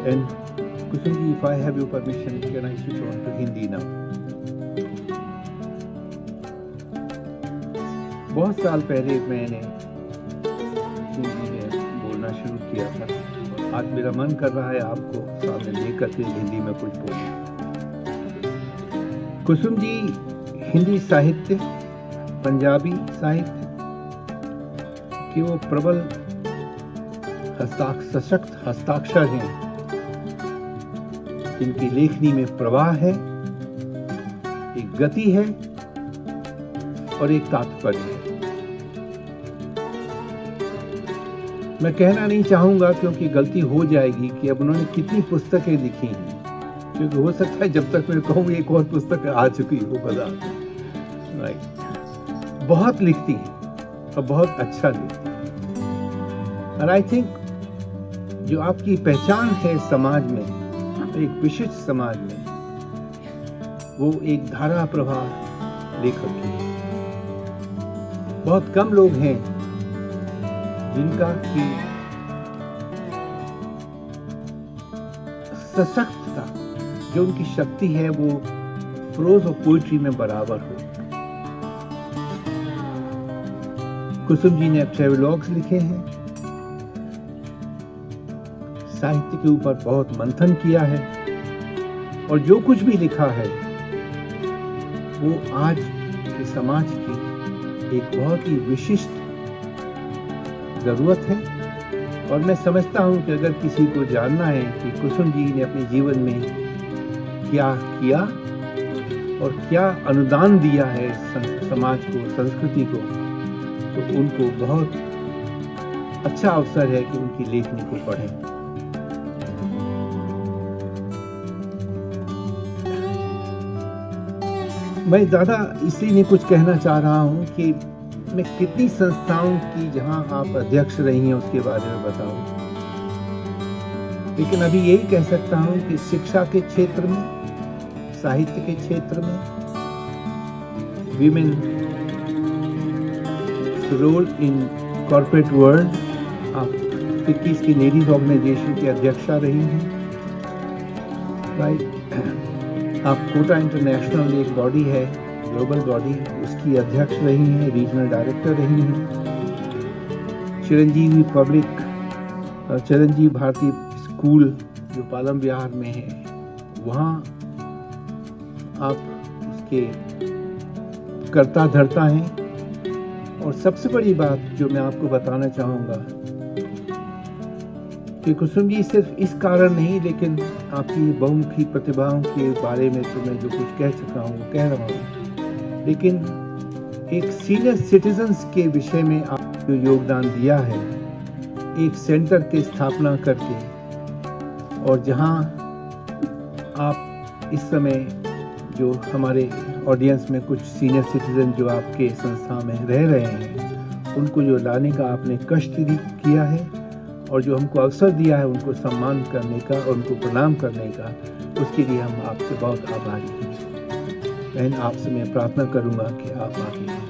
And Kusumji, if I have your permission, can I switch on to Hindi now? बहुत साल पहले मैंने हिंदी में बोलना शुरू किया था। आज मेरा मन कर रहा है आपको सामने लेकर के हिंदी में कुछ बोलूं। कुसुम जी हिंदी साहित्य, पंजाबी साहित्य कि वो प्रबल सशक्त हस्ताक्षर हैं, जिनकी लेखनी में प्रवाह है, एक गति है और एक तात्पर्य है। मैं कहना नहीं चाहूंगा क्योंकि गलती हो जाएगी कि अब उन्होंने कितनी पुस्तकें लिखी हैं, क्योंकि हो सकता है जब तक मैं कहूँ एक और पुस्तक आ चुकी हो बता। राइट, बहुत लिखती हैं और बहुत अच्छा लिखती हैं। और आई थिंक जो आपकी पहचान है समाज में, एक विशिष्ट समाज में, वो एक धारा प्रवाह लेखक की है। बहुत कम लोग हैं जिनका की सशक्तता, जो उनकी शक्ति है, वो प्रोज और पोइट्री में बराबर हो। कुसुम जी ने ट्रेवलॉग्स लिखे हैं, साहित्य के ऊपर बहुत मंथन किया है, और जो कुछ भी लिखा है वो आज के समाज की एक बहुत ही विशिष्ट जरूरत है। और मैं समझता हूं कि अगर किसी को जानना है कि कुसुम जी ने अपने जीवन में क्या किया और क्या अनुदान दिया है समाज को, संस्कृति को, तो उनको बहुत अच्छा अवसर है कि उनकी लेखनी को पढ़ें। मैं ज़्यादा इसलिए नहीं कुछ कहना चाह रहा हूँ कि मैं कितनी संस्थाओं की जहाँ आप अध्यक्ष रही हैं उसके बारे में बताऊँ, लेकिन अभी यही कह सकता हूँ कि शिक्षा के क्षेत्र में, साहित्य के क्षेत्र में, women role in corporate world, आप 21 की लेडीज ऑर्गेनाइजेशन की अध्यक्षा रही हैं। राइट, आप कोटा इंटरनेशनल एक बॉडी है, ग्लोबल बॉडी, उसकी अध्यक्ष रही हैं, रीजनल डायरेक्टर रही हैं। चिरंजीवी भारती स्कूल जो पालम विहार में है, वहाँ आप उसके कर्ता धर्ता हैं। और सबसे बड़ी बात जो मैं आपको बताना चाहूँगा कि कुसुम जी सिर्फ इस कारण नहीं, लेकिन आपकी बहुमुखी प्रतिभाओं के बारे में तो मैं जो कुछ कह चुका हूँ वो कह रहा हूँ, लेकिन एक सीनियर सिटीजन्स के विषय में आप जो योगदान दिया है, एक सेंटर की स्थापना करके, और जहाँ आप इस समय जो हमारे ऑडियंस में कुछ सीनियर सिटीजन जो आपके संस्था में रह रहे हैं, उनको जो लाने का आपने कष्ट किया है और जो हमको अवसर दिया है उनको सम्मान करने का और उनको प्रणाम करने का, उसके लिए हम आपसे बहुत आभारी हैं। बहन, आपसे मैं प्रार्थना करूंगा कि आप आगे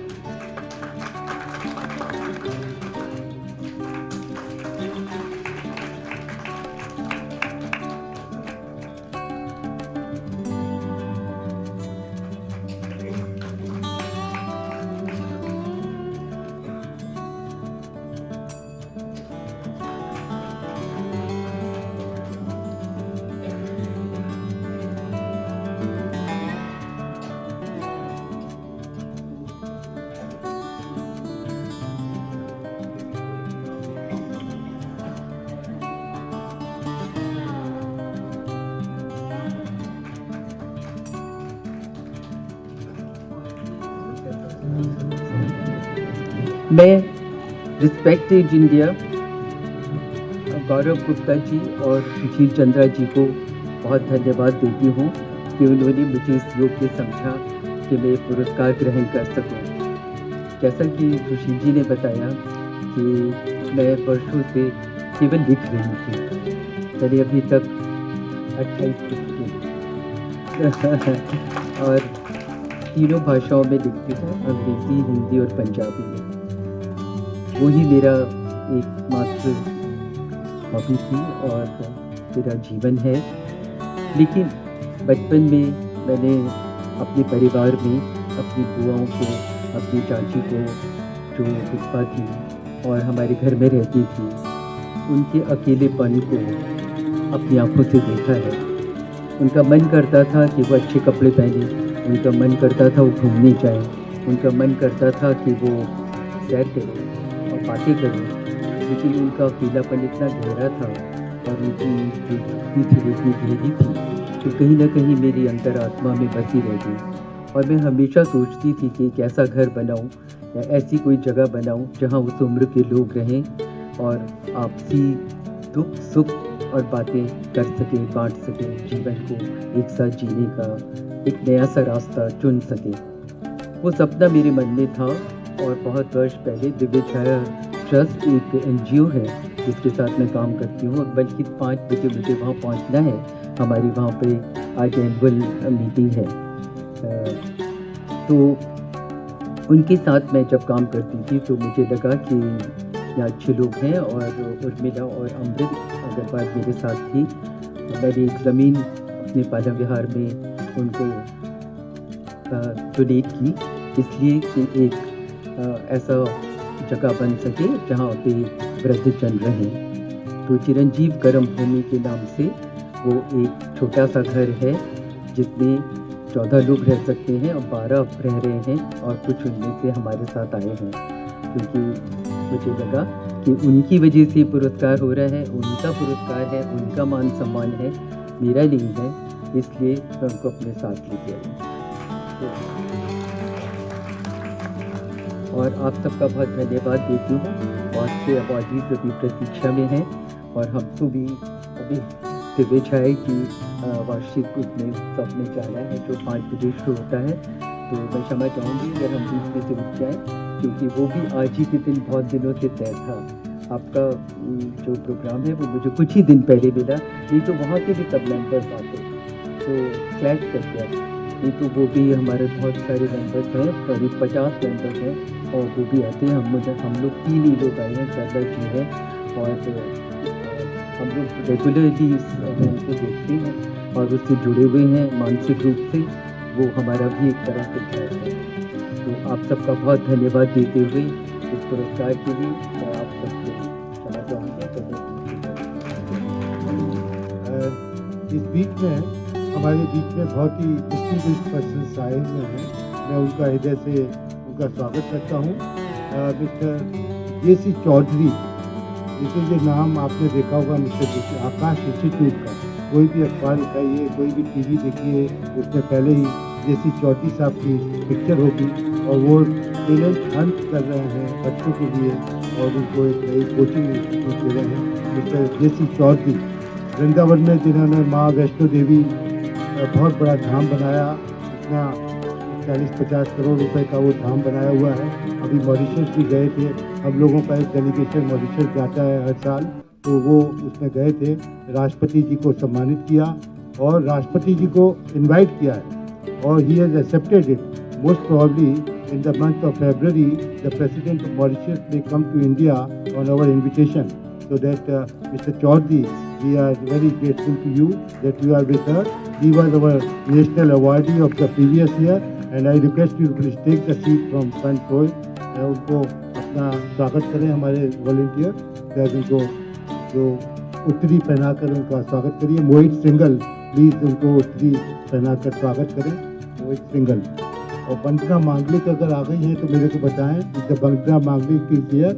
मैं रिस्पेक्टेड इंडिया गौरव गुप्ता जी और सुशील चंद्रा जी को बहुत धन्यवाद देती हूँ कि उन्होंने मुझे इस योग्य समझा कि मैं पुरस्कार ग्रहण कर सकूँ। जैसा कि सुशील जी ने बताया कि मैं वर्षों से केवल लिख रही थी, मैंने अभी तक 28 लिखी और तीनों भाषाओं में लिखती हूँ, अंग्रेज़ी, हिंदी और पंजाबी में। वही मेरा एकमात्र हॉबी थी और मेरा जीवन है। लेकिन बचपन में मैंने अपने परिवार में अपनी बुआओं को, अपनी चाची को जो विधवा थी और हमारे घर में रहती थी, उनके अकेलेपन को अपनी आंखों से देखा है। उनका मन करता था कि वो अच्छे कपड़े पहने, उनका मन करता था वो घूमने जाए, उनका मन करता था कि वो सैर करें और बातें करें, लेकिन उनका अकेलापन इतना गहरा था और उनकी जो दुखी थी वो इतनी गहरी थी कि कहीं ना कहीं मेरी अंतरात्मा में बसी रह गई। और मैं हमेशा सोचती थी कि एक ऐसा घर बनाऊं या ऐसी कोई जगह बनाऊं जहां उस उम्र के लोग रहें और आपसी दुख सुख और बातें कर सकें, बांट सकें, जीवन को एक साथ जीने का एक नया सा रास्ता चुन सकें। वो सपना मेरे मन में था और बहुत वर्ष पहले दिव्य छाया ट्रस्ट एक NGO है जिसके साथ मैं काम करती हूँ, बल्कि 5 बजे मुझे वहाँ पहुँचना है। हमारी वहाँ पे आज एनुअल मीटिंग है। तो उनके साथ मैं जब काम करती थी तो मुझे लगा कि यहाँ अच्छे लोग हैं और उर्मिला और अमृत अग्रवाल मेरे साथ थी। मैंने एक ज़मीन अपने पालम विहार में उनको डोनेट की, इसलिए कि एक ऐसा जगह बन सके जहाँ पे वृद्धजन रहें। तो चिरंजीव कर्म भूमि के नाम से वो एक छोटा सा घर है जिसमें 14 लोग रह सकते हैं और 12 रह रहे हैं और कुछ उनमें से हमारे साथ आए हैं, क्योंकि मुझे लगा कि उनकी वजह से पुरस्कार हो रहा है, उनका पुरस्कार है, उनका मान सम्मान है, मेरा नहीं है, इसलिए मैं उनको अपने साथ लेके आई। और आप सबका बहुत धन्यवाद देती हूँ। बहुत से अवार्डीज अभी प्रतीक्षा में हैं और हमको भी अभी दिव्य छाया की वार्षिक उसमें सबने जाना है जो 5 बजे शुरू होता है। तो मैं क्षमा चाहूँगी अगर हम बीच में से उठ जाएँ, क्योंकि वो भी आज ही के दिन बहुत दिनों से तय था। आपका जो प्रोग्राम है वो मुझे कुछ ही दिन पहले मिला, नहीं तो वहाँ के भी सब मेम्बर्स आते तो क्लैश कर गया, नहीं तो वो भी हमारे बहुत सारे मेम्बर्स हैं, करीब 50 मेम्बर्स हैं और वो भी आते हैं। हम लोग 3 ही लोग आए हैं, सरदार जी हैं और हम लोग रेगुलरली उनको देखते हैं और उससे जुड़े हुए हैं मानसिक रूप से। वो हमारा भी एक तरह से घर है। तो आप सबका बहुत धन्यवाद देते हुए इस पुरस्कार के लिए मैं आप सबको क्षमा चाहूँगा। इस बीच में हमारे बीच में बहुत ही डिस्टिंग्विश्ड पर्सन्स आए हुए हैं, मैं उनका हृदय से उनका स्वागत करता हूँ। Mister J.C. चौधरी, जैसे ये नाम आपने देखा होगा मिस्टर आकाश इंस्टीट्यूट का, कोई भी अखबार उठाइए, कोई भी टीवी देखिए, उसमें पहले ही J.C. चौधरी साहब की पिक्चर होगी और वो टैलेंट हंट कर रहे हैं बच्चों के लिए और उनको एक नई कोचिंग इंस्टीट्यूट दे रहे हैं। Mister J.C. चौधरी वृंदावन में जिन्होंने माँ वैष्णो देवी बहुत बड़ा धाम बनाया, इतना 40-50 करोड़ रुपए का वो धाम बनाया हुआ है। अभी मॉरिशस भी गए थे, हम लोगों का एक डेलीगेशन मॉरिशस जाता है हर साल, तो वो उसमें गए थे, राष्ट्रपति जी को सम्मानित किया और राष्ट्रपति जी को इनवाइट किया है और he has accepted it. Most probably in the month of February the president of Mauritius may come to India on our invitation, so that Mr. Chaudhary, we are very grateful to you that you are with us. He was our national awardee of the previous year and I request you to please take the seat from front row। उनको अपना स्वागत करें हमारे volunteer, please उनको जो उत्तरी पहनाकर उनका स्वागत करिए। मोहित सिंगल, प्लीज उनको उत्तरी पहनाकर स्वागत करें, मोहित सिंगल। और वंदना मांगलिक अगर आ गई हैं तो मेरे को बताएं, वंदना मांगलिक की हियर।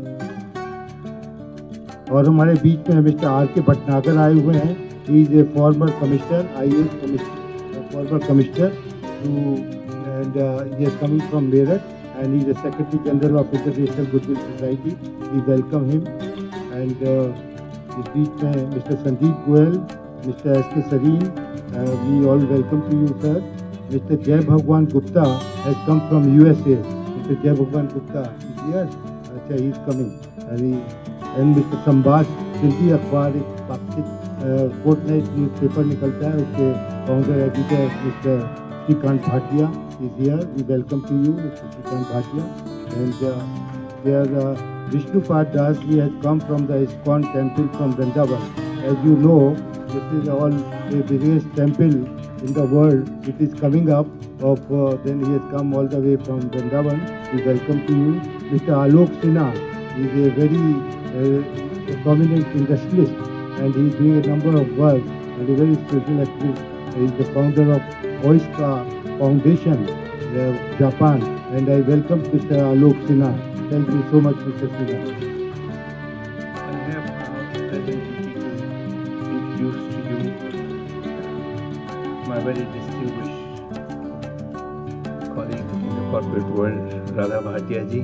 और हमारे बीच में मिस्टर R.K. भटनागर आए हुए हैं, he is a farmer commissioner, IAS commissioner, farmer commissioner and he is coming from Meerut and he is the Secretary General of International Goodwill Society. We welcome him and इस बीच में mister Sandeep Goyal, mister H.H.Hari, we all welcome to you, sir. Mr. Jai Bhagwan Gupta has come from USA. Mr. Jai Bhagwan Gupta is here. अच्छा, he is coming. And Mr. Sambaj, Sindhi अखबार एक पाक्षिक fortnight newspaper निकलता है, उसके founder editor mister Shrikant Bhatia is here. We welcome to you, Mr. Shrikant Bhatia. And there Vishnupat Das, he has come from the ISCON temple from Vrindavan. As you know, this is all the biggest temple in the world. It is coming up then he has come all the way from Vrindavan. We welcome to you. Mr. Alok Sinha is a very prominent industrialist, and he is doing a number of work and a very social activist. He is the founder of OISCA Foundation, Japan, and I welcome Mr. Alok Sinha. Thank you so much, Mr. Sinha. I have presently to introduce to you my very distinguished colleague in the corporate world, Radha Bhatia ji.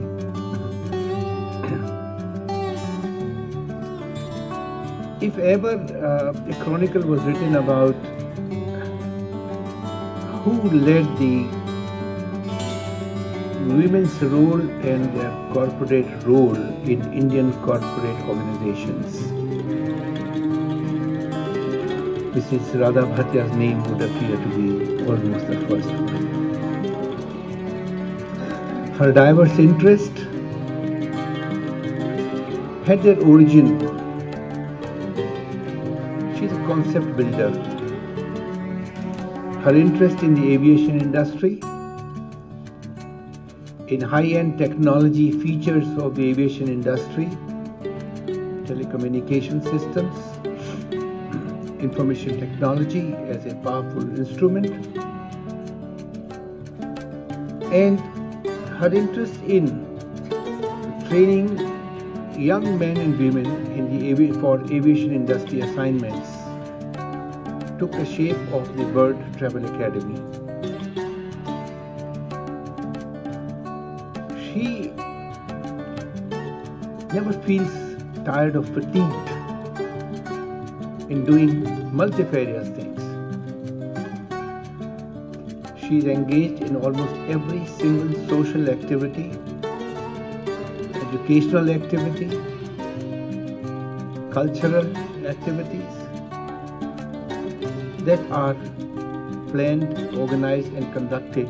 If ever a chronicle was written about who led the women's role and their corporate role in Indian corporate organizations, Mrs. Radha Bhatia's name would appear to be almost the first one. Her diverse interests had their origin. She's a concept builder. Her interest in the aviation industry, in high-end technology features of the aviation industry, telecommunication systems, information technology as a powerful instrument, and her interest in training young men and women in for aviation industry assignments took the shape of the Bird Travel Academy. She never feels tired or fatigued in doing multifarious things. She is engaged in almost every single social activity, educational activity, cultural activities that are planned, organized and conducted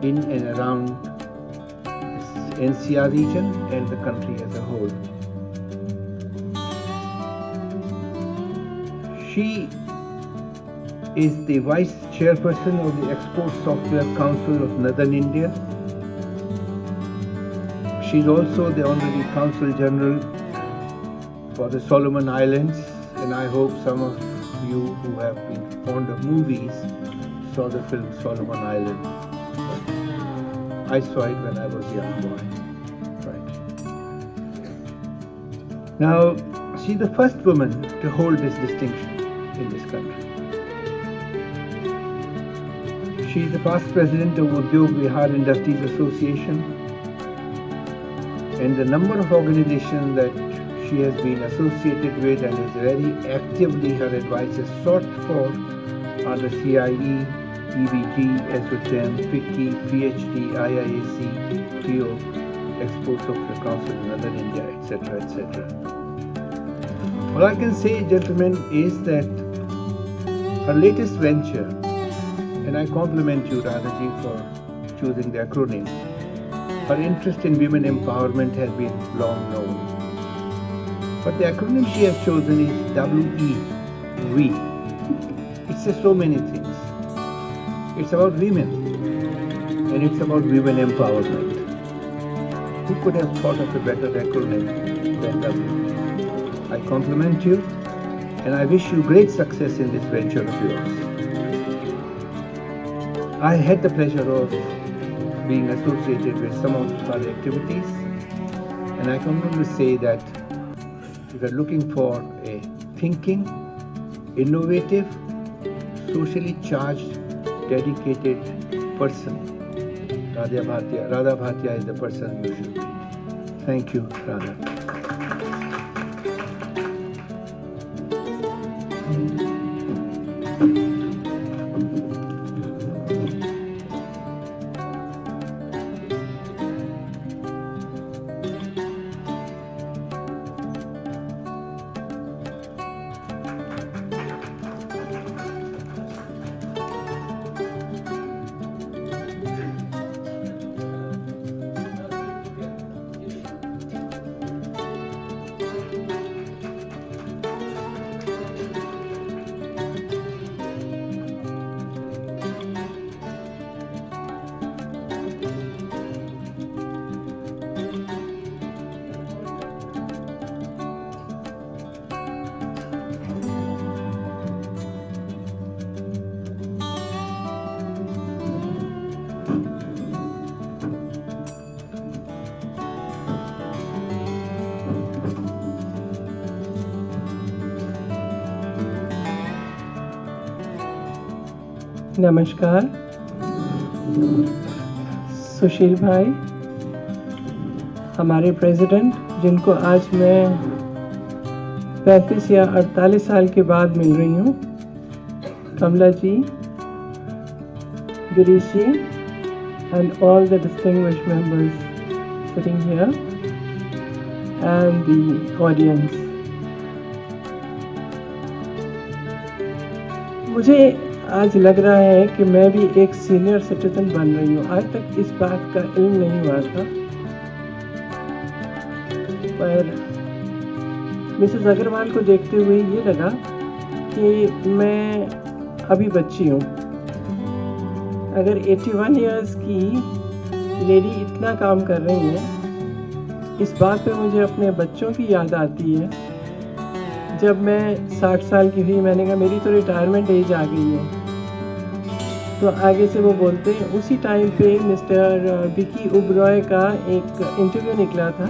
in and around this NCR region and the country as a whole. She is the Vice Chairperson of the Export Software Council of Northern India. She is also the Honorary Consul General for the Solomon Islands, and I hope some of you who have been fond of movies saw the film Solomon Islands. I saw it when I was a young boy. Right. Now, she is the first woman to hold this distinction in this country. She is the past president of Udyog Industries Association, and the number of organizations that she has been associated with and is very actively her advice is sought for are the CIE, EVG, SHM, FICCI, PhD, IISC, PO, Export Software Council in Northern India, etc., etc. All I can say, gentlemen, is that her latest venture, and I compliment you, Radhaji, for choosing the acronym. Her interest in women empowerment has been long known. But the acronym she has chosen is W.E.L. It says so many things. It's about women, and it's about women empowerment. Who could have thought of a better acronym than W.E.L? I compliment you, and I wish you great success in this venture of yours. I had the pleasure of being associated with some of her activities, and I can only say that if you are looking for a thinking, innovative, socially charged, dedicated person, Radha Bhatia is the person you should meet. Thank you, Radha. नमस्कार। सुशील भाई हमारे president, जिनको आज मैं 35 या 48 साल के बाद मिल रही हूँ, कमला जी, गिरीश जी, and all the distinguished members sitting here and the audience. मुझे आज लग रहा है कि मैं भी एक सीनियर सिटीजन बन रही हूँ। आज तक इस बात का इल्म नहीं हुआ था, पर मिसेस अग्रवाल को देखते हुए ये लगा कि मैं अभी बच्ची हूँ। अगर 81 इयर्स की लेडी इतना काम कर रही है, इस बात पे मुझे अपने बच्चों की याद आती है। जब मैं 60 साल की हुई, मैंने कहा मेरी तो रिटायरमेंट एज आ गई है। तो आगे से वो बोलते हैं, उसी टाइम पे मिस्टर विकी ओबरॉय का एक इंटरव्यू निकला था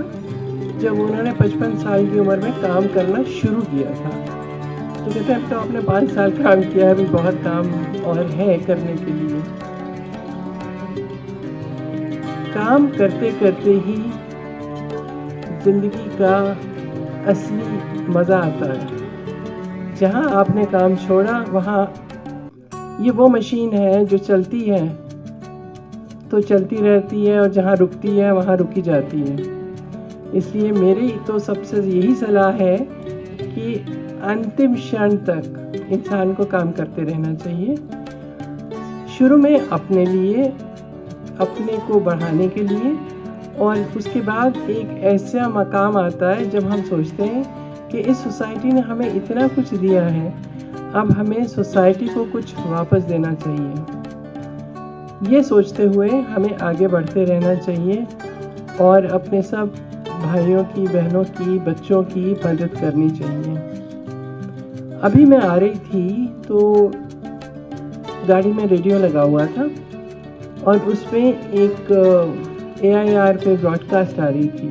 जब उन्होंने 55 साल की उम्र में काम करना शुरू किया था। तो कहते हैं अब तो आपने 5 साल काम किया है, अभी बहुत काम और है करने के लिए। काम करते करते ही जिंदगी का असली मज़ा आता है। जहाँ आपने काम छोड़ा वहाँ ये वो मशीन है जो चलती है तो चलती रहती है, और जहाँ रुकती है वहाँ रुकी जाती है। इसलिए मेरी तो सबसे यही सलाह है कि अंतिम क्षण तक इंसान को काम करते रहना चाहिए। शुरू में अपने लिए, अपने को बढ़ाने के लिए, और उसके बाद एक ऐसा मकाम आता है जब हम सोचते हैं कि इस सोसाइटी ने हमें इतना कुछ दिया है, अब हमें सोसाइटी को कुछ वापस देना चाहिए। ये सोचते हुए हमें आगे बढ़ते रहना चाहिए और अपने सब भाइयों की, बहनों की, बच्चों की मदद करनी चाहिए। अभी मैं आ रही थी तो गाड़ी में रेडियो लगा हुआ था और उसमें एक AIR पे ब्रॉडकास्ट आ रही थी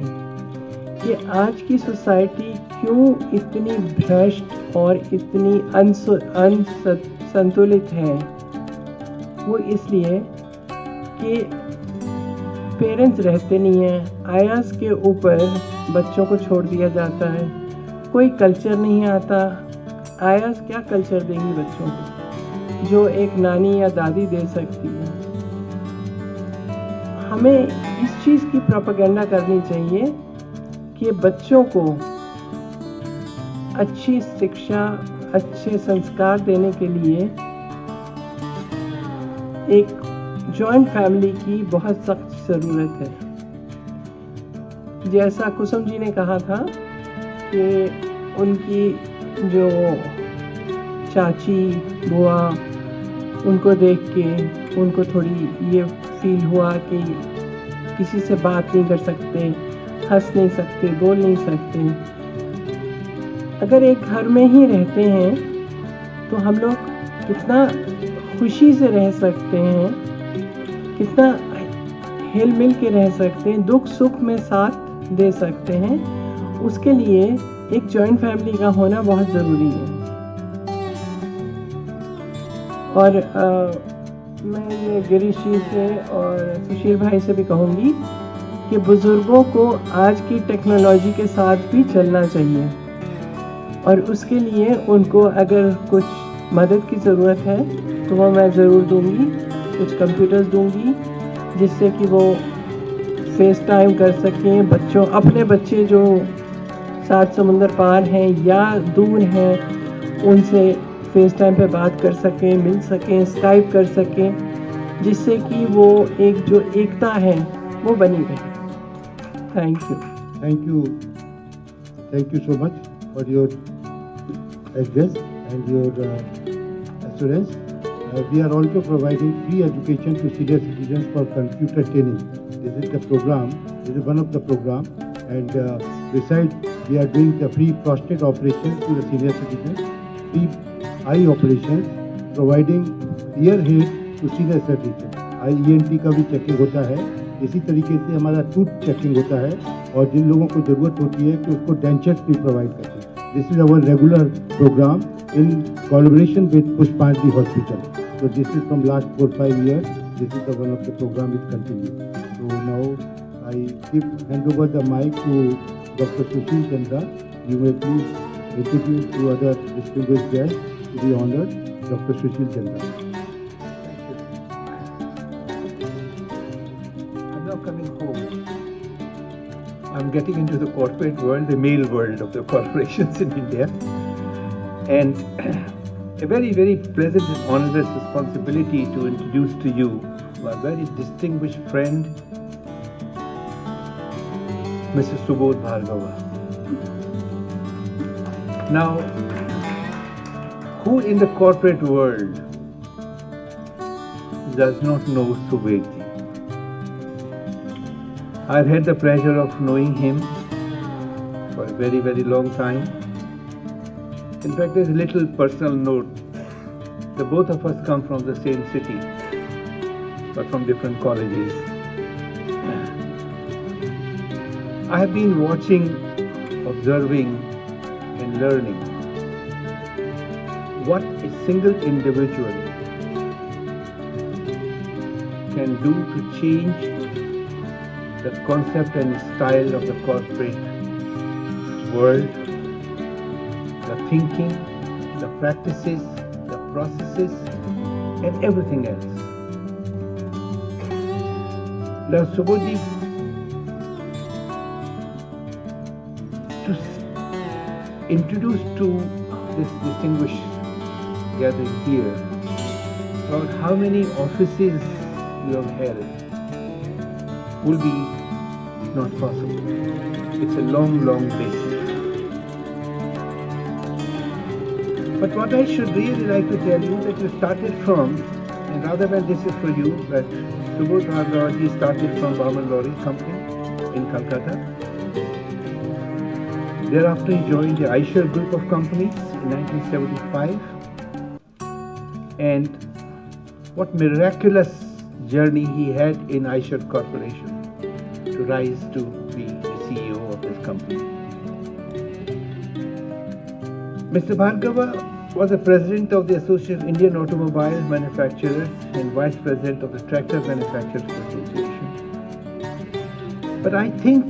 कि आज की सोसाइटी क्यों इतनी भ्रष्ट और इतनी असंतुलित है। वो इसलिए कि पेरेंट्स रहते नहीं हैं, आयास के ऊपर बच्चों को छोड़ दिया जाता है, कोई कल्चर नहीं आता। आयास क्या कल्चर देंगी बच्चों को जो एक नानी या दादी दे सकती है। हमें इस चीज़ की प्रोपेगेंडा करनी चाहिए कि बच्चों को अच्छी शिक्षा, अच्छे संस्कार देने के लिए एक जॉइंट फैमिली की बहुत सख्त ज़रूरत है। जैसा कुसुम जी ने कहा था कि उनकी जो चाची, बुआ, उनको देख के उनको थोड़ी ये फील हुआ कि किसी से बात नहीं कर सकते, हंस नहीं सकते, बोल नहीं सकते। अगर एक घर में ही रहते हैं तो हम लोग कितना खुशी से रह सकते हैं, कितना हिल मिल के रह सकते हैं, दुख सुख में साथ दे सकते हैं। उसके लिए एक जॉइंट फैमिली का होना बहुत ज़रूरी है। और मैं ये गिरीश जी से और सुशील भाई से भी कहूँगी कि बुज़ुर्गों को आज की टेक्नोलॉजी के साथ भी चलना चाहिए। और उसके लिए उनको अगर कुछ मदद की ज़रूरत है तो वो मैं ज़रूर दूंगी, कुछ कंप्यूटर्स दूंगी जिससे कि वो फेस टाइम कर सकें, बच्चों अपने बच्चे जो 7 समुंदर पार हैं या दूर हैं उनसे फेस टाइम पे बात कर सकें, मिल सकें, स्काइप कर सकें, जिससे कि वो एक जो एकता है वो बनी रहे। Thank you. Thank you so much for your address and your assurance. We are also providing free education to senior citizens for computer training. This is the program. This is one of the program. And besides, we are doing the free prostate operation to the senior citizens, free eye operations, providing ear head to senior citizens. ENT का भी checking होता है। इसी तरीके से हमारा tooth checking होता है और जिन लोगों को ज़रूरत होती है कि उसको डेंचर्स भी प्रोवाइड करते हैं। This is our regular programme in collaboration with Pushpanjali hospital. So this is from last 4-5 years. This is the one of the program which continues. So now I hand over the mic to Dr. Sushil Chandra. You may please introduce to other distinguished guests to be honored. Dr. Sushil Chandra. I'm now coming home. I'm getting into the corporate world, the male world of the corporations in India. And a very, very pleasant and onerous responsibility to introduce to you my very distinguished friend, Mr. Subodh Bhargava. Now, who in the corporate world does not know Subodh? I've had the pleasure of knowing him for a very, very long time. In fact, there's a little personal note. The both of us come from the same city, but from different colleges. I have been watching, observing, and learning what a single individual can do to change the concept and style of the corporate world, the thinking, the practices, the processes, and everything else. Now, Subodh, to introduce to this distinguished gathering here about how many offices you have held will be not possible. It's a long, long list. But what I should really like to tell you that you started from, and rather than this is for you, that Subodh Bhargava started from Bauman Lorry Company in Calcutta. Thereafter he joined the IGSI group of companies in 1975. And what miraculous journey he had in IGSI Corporation to rise to be the CEO of this company. Mr. Bhargava was the president of the Association of Indian Automobile Manufacturers and vice president of the Tractor Manufacturers Association. But I think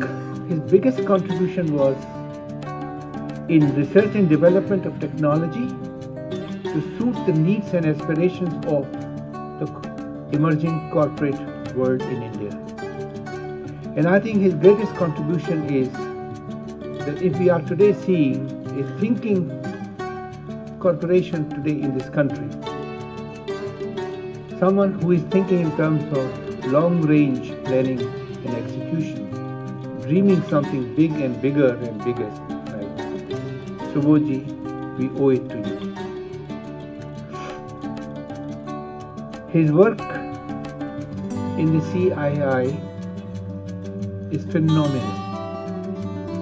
his biggest contribution was in research and development of technology to suit the needs and aspirations of the emerging corporate world in India. And I think his greatest contribution is that if we are today seeing a thinking corporation today in this country, someone who is thinking in terms of long-range planning and execution, dreaming something big and bigger and biggest, right? Subodh, we owe it to you. His work in the CII is phenomenal,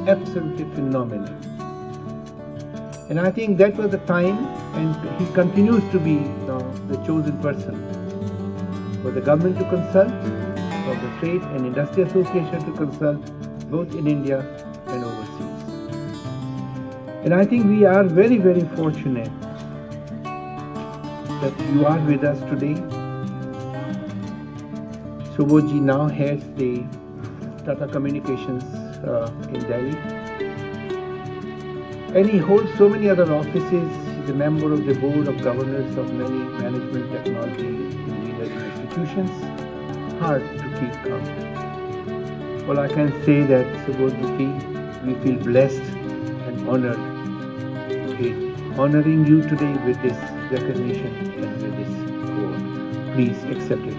absolutely phenomenal. And I think that was the time, and he continues to be the chosen person for the government to consult, for the Trade and Industry Association to consult, both in India and overseas. And I think we are very, very fortunate that you are with us today. Subodh now heads the Tata Communications in Delhi. And he holds so many other offices. He's a member of the board of governors of many management technology engineering institutions. Hard to keep count. Well, I can say that, Subodhmuki, we feel blessed and honored in honoring you today with this recognition and with this award. Please accept it.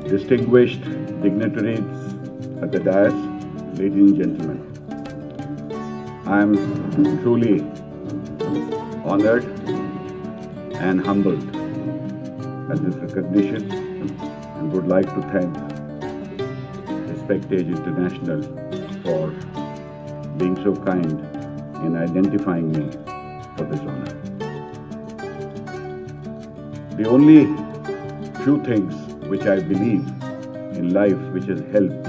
Distinguished dignitaries at the dais, ladies and gentlemen, I am truly honored and humbled at this recognition and would like to thank Respect International for being so kind in identifying me for this honor. The only few things which I believe in life which has helped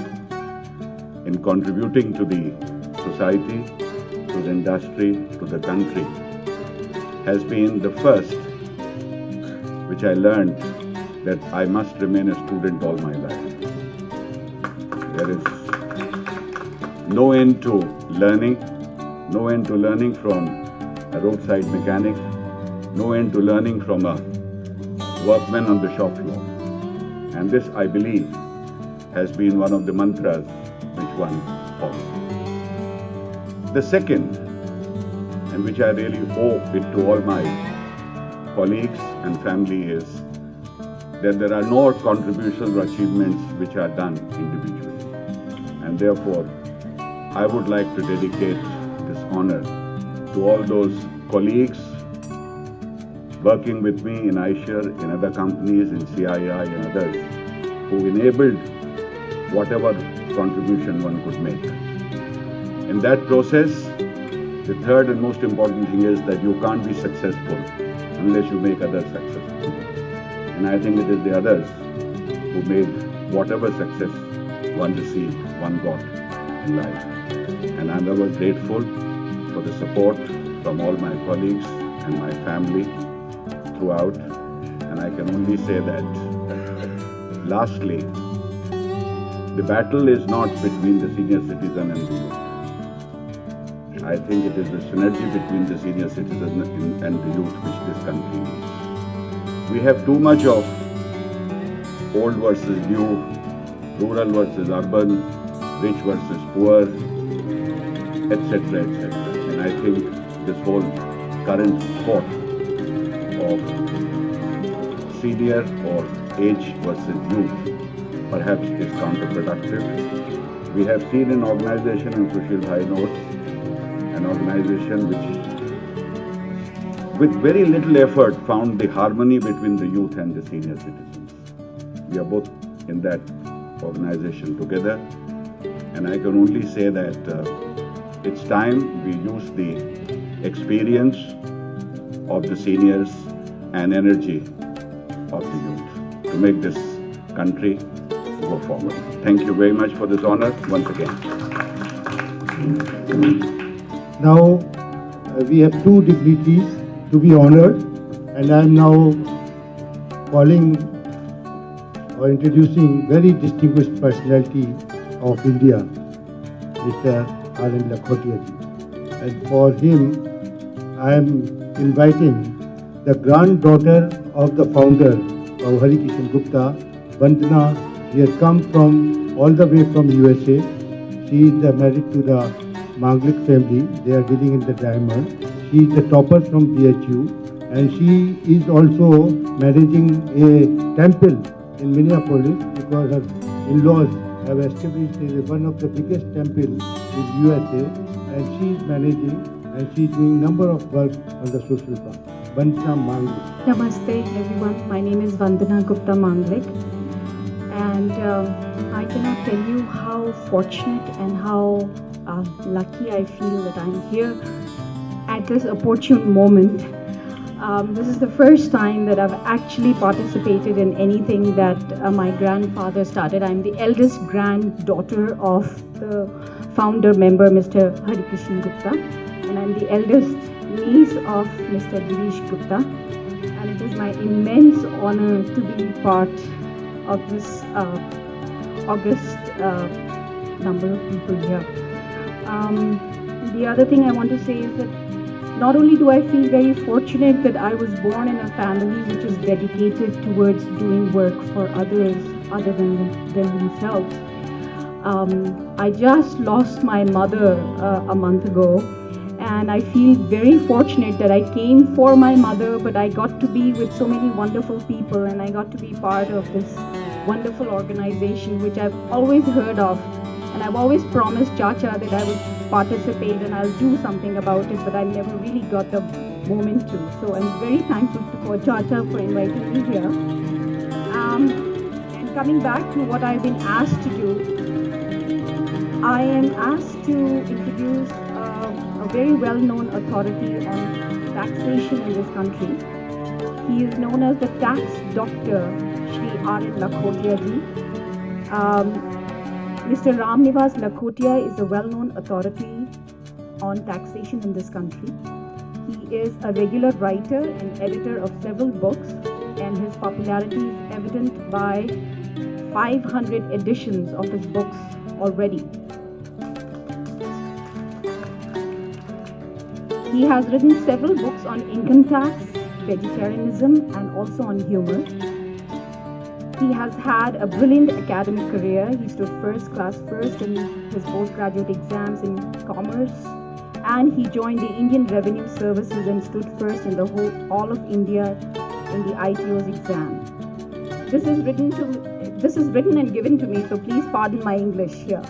in contributing to the society, to the industry, to the country, has been the first which I learned that I must remain a student all my life. There is no end to learning, from a roadside mechanic, no end to learning from a workman on the shop floor. And this, I believe, has been one of the mantras which one follows. The second, and which I really owe it to all my colleagues and family, is that there are no contributions or achievements which are done individually. And therefore, I would like to dedicate this honor to all those colleagues working with me in ISHR, in other companies, in CII and others, who enabled whatever contribution one could make. In that process, the third and most important thing is that you can't be successful unless you make others successful. And I think it is the others who made whatever success one received, one got in life. And I'm ever grateful for the support from all my colleagues and my family throughout, and I can only say that, lastly, the battle is not between the senior citizen and the youth. I think it is the synergy between the senior citizen and the youth which this country needs. We have too much of old versus new, rural versus urban, rich versus poor, etc., etc. And I think this whole current thought of senior or age versus youth perhaps is counterproductive. We have seen an organization, and H.H.Hari notes, an organization which with very little effort found the harmony between the youth and the senior citizens. We are both in that organization together, and I can only say that it's time we use the experience of the seniors and energy of the youth to make this country go forward. Thank you very much for this honor once again. Now we have two dignitaries to be honored, and I am now calling or introducing very distinguished personality of India, Mr. R.N. And for him, I am inviting the granddaughter of the founder, Hari Gupta, Vandana. She has come from all the way from USA. She is married to the Manglik family. They are dealing in the diamond. She is the topper from BHU, and she is also managing a temple in Minneapolis because her in-laws have established one of the biggest temples in USA, and she is managing and she is doing number of work on the social part. Vandana Manglik. Namaste everyone, my name is Vandana Gupta Manglik, and I cannot tell you how fortunate and how lucky I feel that I'm here at this opportune moment. This is the first time that I've actually participated in anything that my grandfather started. I'm the eldest granddaughter of the founder member, Mr. Hari Gupta, and I'm the eldest niece of Mr. Girish Gupta, and it is my immense honor to be part of this august number of people here. The other thing I want to say is that not only do I feel very fortunate that I was born in a family which is dedicated towards doing work for others other than themselves. I just lost my mother a month ago, and I feel very fortunate that I came for my mother, but I got to be with so many wonderful people, and I got to be part of this wonderful organization which I've always heard of, and I've always promised Chacha that I would participate and I'll do something about it, but I never really got the moment to. So I'm very thankful for Chacha for inviting me here. And coming back to what I've been asked to do, I am asked to introduce a very well-known authority on taxation in this country. He is known as the tax doctor, Shri Lakhotia ji. Mr. Ramnivas Lakhotia is a well-known authority on taxation in this country. He is a regular writer and editor of several books, and his popularity is evident by 500 editions of his books already. He has written several books on income tax, vegetarianism, and also on humor. He has had a brilliant academic career. He stood class first in his postgraduate exams in commerce, and he joined the Indian Revenue Services and stood first in the all of India in the ITO's exam. This is written and given to me, so please pardon my English here.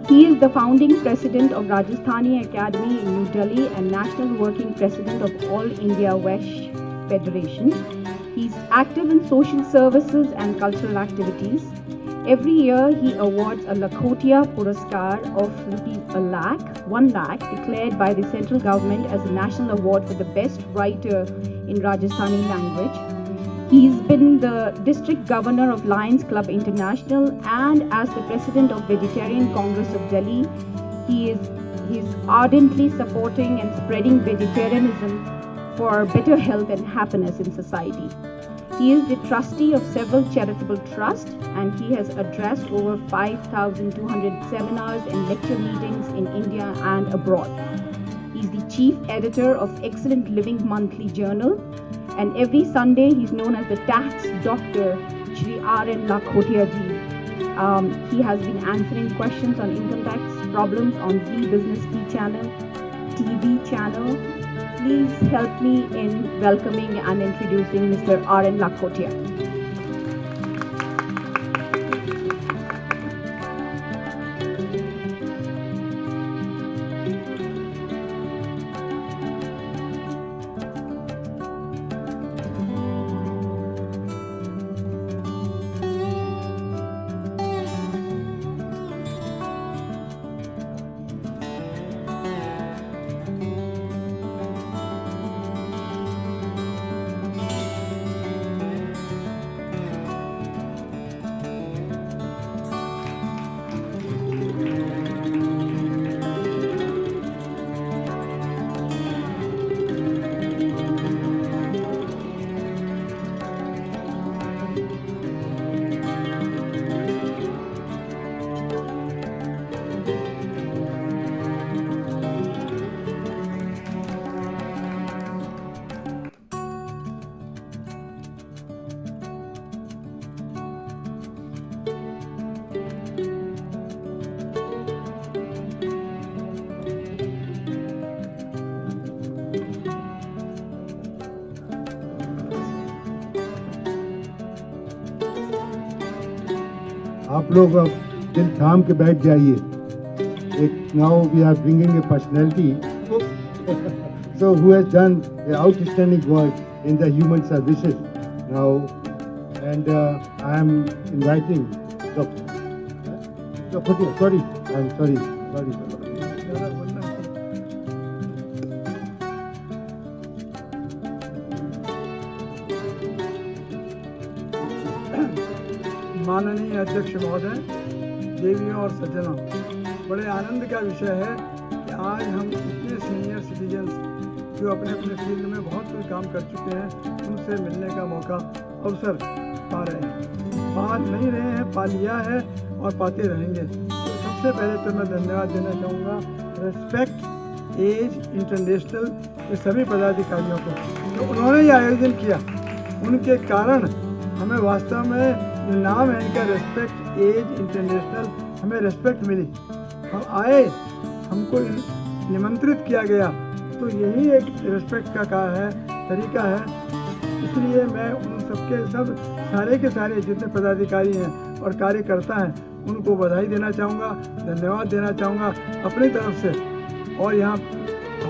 He is the founding president of Rajasthani Academy in New Delhi and national working president of All India West Federation. He's active in social services and cultural activities. Every year, he awards a Lakhotia Puraskar of ₹1 lakh, declared by the central government as a national award for the best writer in Rajasthani language. He's been the district governor of Lions Club International, and as the president of Vegetarian Congress of Delhi, he is ardently supporting and spreading vegetarianism for better health and happiness in society. He is the trustee of several charitable trusts, and he has addressed over 5,200 seminars and lecture meetings in India and abroad. He's the chief editor of Excellent Living Monthly Journal, and every Sunday he's known as the tax doctor, Shri Lakhotia ji. He has been answering questions on income tax problems on Zee Business TV channel. Please help me in welcoming and introducing Mr. Lakhotia. आप लोग अब दिल थाम के बैठ जाइए. एक now we are bringing a personality so who has done outstanding work in the human services now, and I am inviting sorry. माननीय अध्यक्ष महोदय, देवियों और सज्जनों, बड़े आनंद का विषय है कि आज हम इतने सीनियर सिटीजन्स जो अपने अपने फील्ड में बहुत कुछ काम कर चुके हैं, उनसे मिलने का मौका, अवसर पा रहे हैं. पा नहीं रहे हैं, पा लिया है और पाते रहेंगे. तो सबसे पहले तो मैं धन्यवाद देना चाहूँगा रेस्पेक्ट एज इंटरनेशनल के सभी पदाधिकारियों को, तो उन्होंने ये आयोजन किया. उनके कारण हमें वास्तव में जो नाम है इनका रेस्पेक्ट एज इंटरनेशनल, हमें रेस्पेक्ट मिली. हम आए, हमको निमंत्रित किया गया, तो यही एक रेस्पेक्ट का है, तरीका है. इसलिए मैं उन सबके सब सारे के सारे जितने पदाधिकारी हैं और कार्यकर्ता हैं उनको बधाई देना चाहूँगा, धन्यवाद देना चाहूँगा अपनी तरफ से. और यहाँ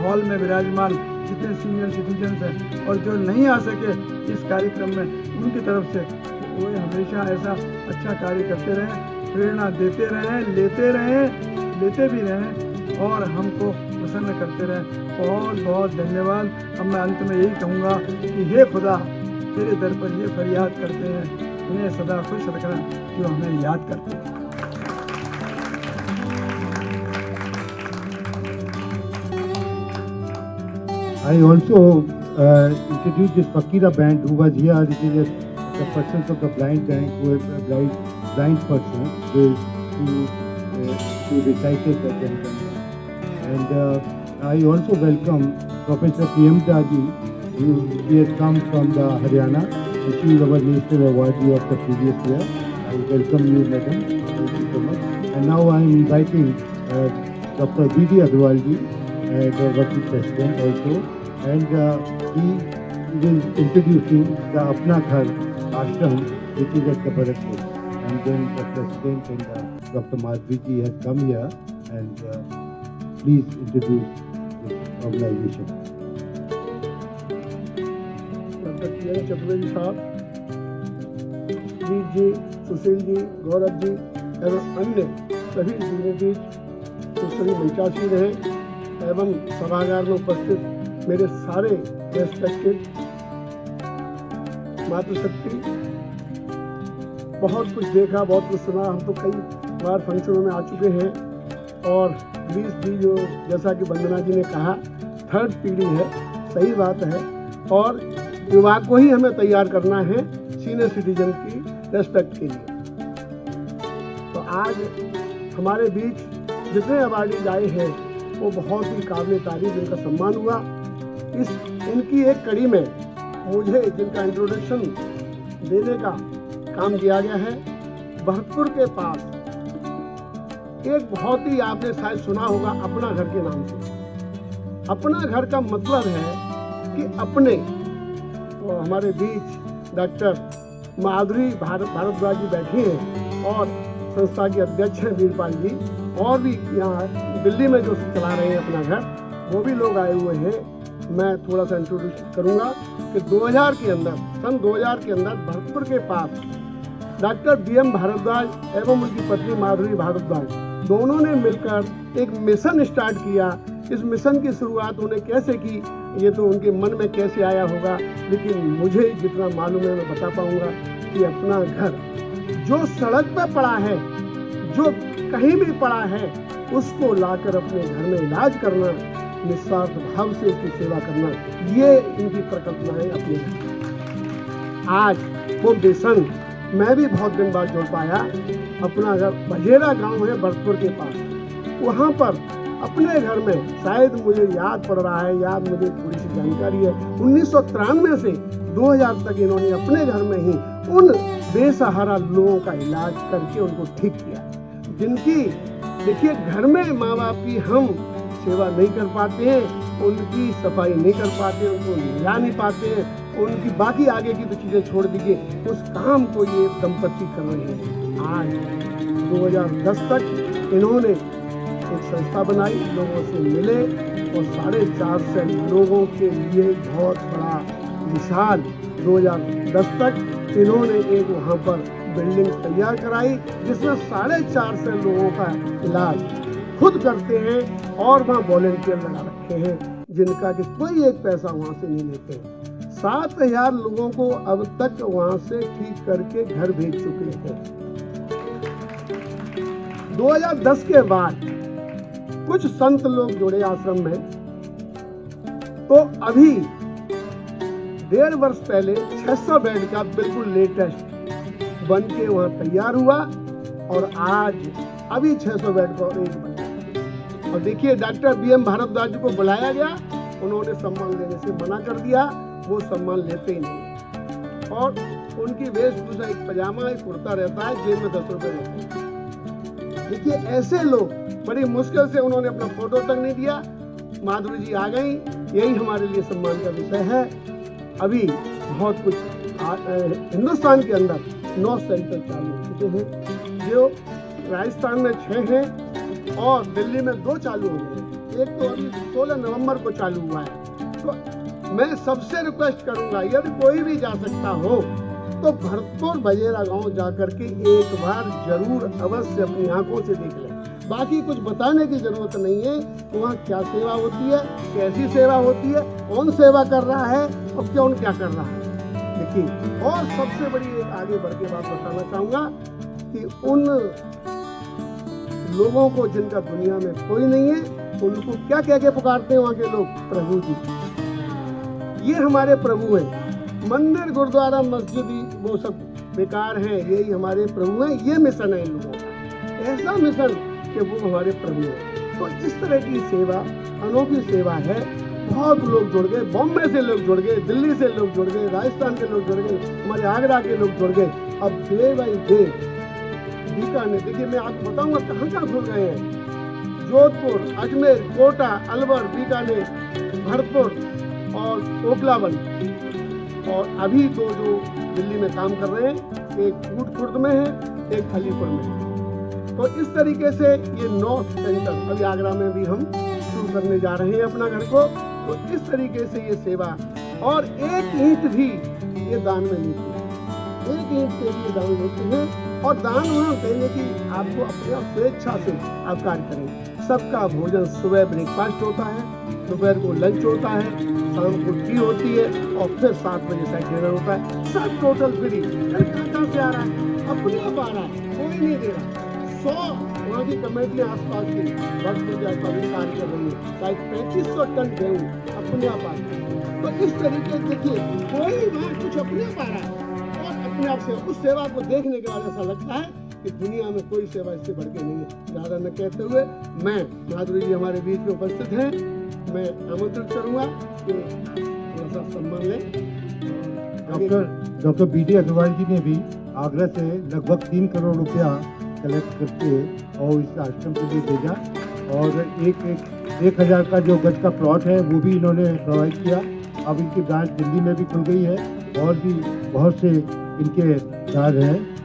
हॉल में विराजमान जितने सीनियर सिटीजन्स हैं और जो नहीं आ सके इस कार्यक्रम में, उनकी तरफ से वो हमेशा ऐसा अच्छा कार्य करते रहें, प्रेरणा देते रहें, लेते भी रहें और हमको प्रसन्न करते रहें. बहुत बहुत धन्यवाद. अब मैं अंत में यही कहूँगा कि हे खुदा, तेरे दर पर ये फरियाद करते हैं, इन्हें सदा खुश रखना जो हमें याद करते हैं. I also introduced this Fakira band who was here. It is the persons of the blind bank who are blind persons who recited the Jangan. And I also welcome Professor P.M. Daji, who she has come from the Haryana. She is our national awardee of the previous year. I welcome you, madam. Thank you so much. And now I am inviting Dr. B.D. Agarwal ji, the working president also, and he is introducing the Apna Ghar ashram, which is at the Bharatpur. And then the president and Dr. Madhvi ji has come here, and please introduce this organization. Doctor Kiran Chaturvedi sahab, Jeet जी, सुशील जी, गौरव जी एवं अन्य सभी dignities जो सभी मंचासीन हैं एवं सभागार में उपस्थित मेरे सारे रेस्पेक्टेड मातृशक्ति, बहुत कुछ देखा, बहुत कुछ सुना. हम तो कई बार फंक्शनों में आ चुके हैं और गिरीश जी जो जैसा कि वंदना जी ने कहा थर्ड पीढ़ी है, सही बात है. और युवा को ही हमें तैयार करना है सीनियर सिटीजन की रेस्पेक्ट के लिए. तो आज हमारे बीच जितने अवार्डीज आए हैं वो बहुत ही काबिल तारीफ, इनका सम्मान हुआ. इनकी एक कड़ी में मुझे जिनका इंट्रोडक्शन देने का काम किया गया है, भरतपुर के पास एक बहुत ही, आपने शायद सुना होगा, अपना घर के नाम से. अपना घर का मतलब है कि अपने. तो हमारे बीच डॉक्टर माधुरी भारद्वाज जी बैठी हैं और संस्था के अध्यक्ष हैं वीरपाल जी, और भी यहाँ दिल्ली में जो चला रहे हैं अपना घर, वो भी लोग आए हुए हैं. मैं थोड़ा सा इंट्रोड्यूस करूँगा कि 2000 के अंदर, सन 2000 के अंदर भरतपुर के पास डॉक्टर B.M. भारद्वाज एवं उनकी पत्नी माधुरी भारद्वाज दोनों ने मिलकर एक मिशन स्टार्ट किया. इस मिशन की शुरुआत उन्हें कैसे की ये तो उनके मन में कैसे आया होगा, लेकिन मुझे जितना मालूम है मैं बता पाऊँगा कि अपना घर जो सड़क पे पड़ा है, जो कहीं भी पड़ा है, उसको लाकर अपने घर में इलाज करना, निस्वार्थ भाव से उसकी सेवा करना, ये इनकी परिकल्पना है अपने घर. आज वो मिशन मैं भी बहुत दिन बाद जोड़ पाया. अपना घर बजेरा गांव है भरतपुर के पास, वहाँ पर अपने घर में, शायद मुझे याद पड़ रहा है, याद मुझे थोड़ी सी जानकारी है, 1993 से 2000 तक इन्होंने अपने घर में ही उन बेसहारा लोगों का इलाज करके उनको ठीक किया, जिनकी देखिए घर में माँ बाप की हम सेवा नहीं कर पाते हैं, उनकी सफाई नहीं कर पाते, उनको ला नहीं पाते हैं, उनकी बाकी आगे की तो चीज़ें छोड़ दीजिए, उस काम को ये दंपति कर रहे हैं। आज 2010 तक इन्होंने एक संस्था बनाई, लोगों से मिले और 450 लोगों के लिए बहुत बड़ा विशाल 2010 तक इन्होंने एक वहाँ पर बिल्डिंग तैयार कराई, जिसमें 450 लोगों का इलाज खुद करते हैं और वहाँ वॉलेंटियर लगा रखे हैं, जिनका कि कोई एक पैसा वहाँ से नहीं लेते हैं। 7000 लोगों को अब तक वहाँ से ठीक करके घर भेज चुके हैं। 2010 के बाद कुछ संत लोग जुड़े आश्रम में, तो अभी 1.5 वर्ष पहले 600 बेड का बिल्कुल लेटेस्ट बन के वहाँ तैयार हुआ और आज अभी 600 बेड का एक बना। और देखिए डॉक्टर B.M. भारद्वाज को बुलाया गया, उन्होंने सम्मान लेने से मना कर दिया, वो सम्मान लेते ही नहीं। और उनकी वेशभूषा एक पजामा एक कुर्ता रहता है, जेब में 10 रुपए रहते हैं। देखिए ऐसे लोग बड़ी मुश्किल से उन्होंने अपना फोटो तक नहीं दिया। माधुरी जी आ गई, यही हमारे लिए सम्मान का विषय है। अभी बहुत कुछ हिंदुस्तान के अंदर 9 सेंटर चालू हो चुके हैं, जो राजस्थान में 6 हैं और दिल्ली में 2 चालू हो गए। एक तो अभी 16 नवंबर को चालू हुआ है। तो मैं सबसे रिक्वेस्ट करूंगा, यदि कोई भी जा सकता हो तो भरतपुर बजेरा गांव जाकर के एक बार जरूर अवश्य अपनी आंखों से देख लें। बाकी कुछ बताने की जरूरत नहीं है, वहाँ क्या सेवा होती है, कैसी सेवा होती है, कौन सेवा कर रहा है और कौन क्या कर रहा है। देखिए, और सबसे बड़ी एक आगे बढ़ के बात बताना चाहूँगा कि उन लोगों को जिनका दुनिया में कोई नहीं है, उनको क्या कह के पुकारते हैं वहाँ के लोग? प्रभु जी। ये हमारे प्रभु हैं। मंदिर गुरुद्वारा मस्जिद वो सब बेकार हैं, यही हमारे प्रभु हैं। ये मिशन है इन लोगों का, ऐसा मिशन कि वो हमारे प्रभु हैं। तो इस तरह की सेवा, अनोखी सेवा है। बहुत लोग जुड़ गए, बॉम्बे से लोग जुड़ गए, दिल्ली से लोग जुड़ गए, राजस्थान के लोग जुड़ गए, हमारे आगरा के लोग जुड़ गए। अब डे बाई डे बीकानेर, देखिए मैं आपको बताऊंगा कहाँ कहाँ खुल गए हैं। जोधपुर, अजमेर, कोटा, अलवर, बीकानेर, भरतपुर और ओखलावन, और अभी 2 जो दिल्ली में काम कर रहे हैं, एक कूट खुर्द में है, एक अलीपुर में है। तो इस तरीके से ये 9 सेंटर अभी आगरा में भी हम शुरू करने जा रहे हैं अपना घर को। तो इस तरीके से ये सेवा, और एक ईंट भी ये दान में लेती है, एक ईंट से भी दान लेती है। और दान वहाँ देने की आपको अपने स्वेच्छा से आप कार्य करें। सबका भोजन, सुबह ब्रेकफास्ट होता है, दोपहर को लंच होता है, शाम को टी होती है और फिर 7 बजे तक डिनर होता है। सब टोटल फ्री। कहाँ से आ रहा है? अपने आप आ रहा है, कोई नहीं दे रहा। 100 वहाँ की कमेटी आसपास की भरतपुर के आसपास कार्य कर रही है, शायद 3500 टन गेहूँ अपने आप आ रहा है। तो इस तरीके से देखिए, कोई वहाँ कुछ अपने आप आ रहा है और अपने आप से उस सेवा को देखने के बाद ऐसा लगता है कि दुनिया में कोई सेवा इससे बढ़ के नहीं है। ज़्यादा न कहते हुए मैं, माधुरी जी हमारे बीच में उपस्थित हैं, मैं आमंत्रित करूँगा कि थोड़ा सा सम्मान लें। Doctor B.D. अग्रवाल जी ने भी आगरा से लगभग 3 करोड़ रुपया कलेक्ट करके और इस आश्रम के लिए भेजा, और 1,000 का जो गज का प्लॉट है वो भी इन्होंने प्रोवाइड किया। अब इनकी ब्रांच दिल्ली में भी खुल गई है और भी बहुत से इनके कार्य हैं।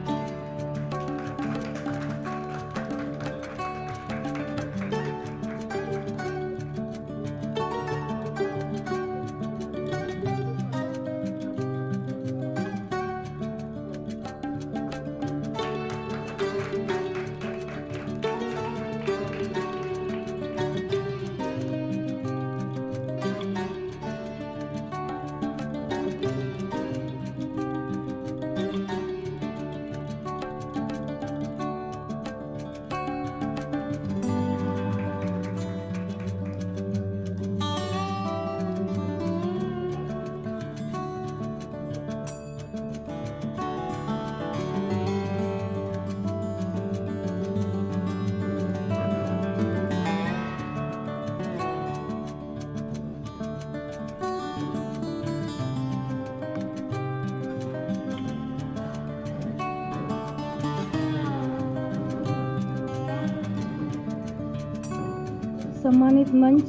सम्मानित मंच,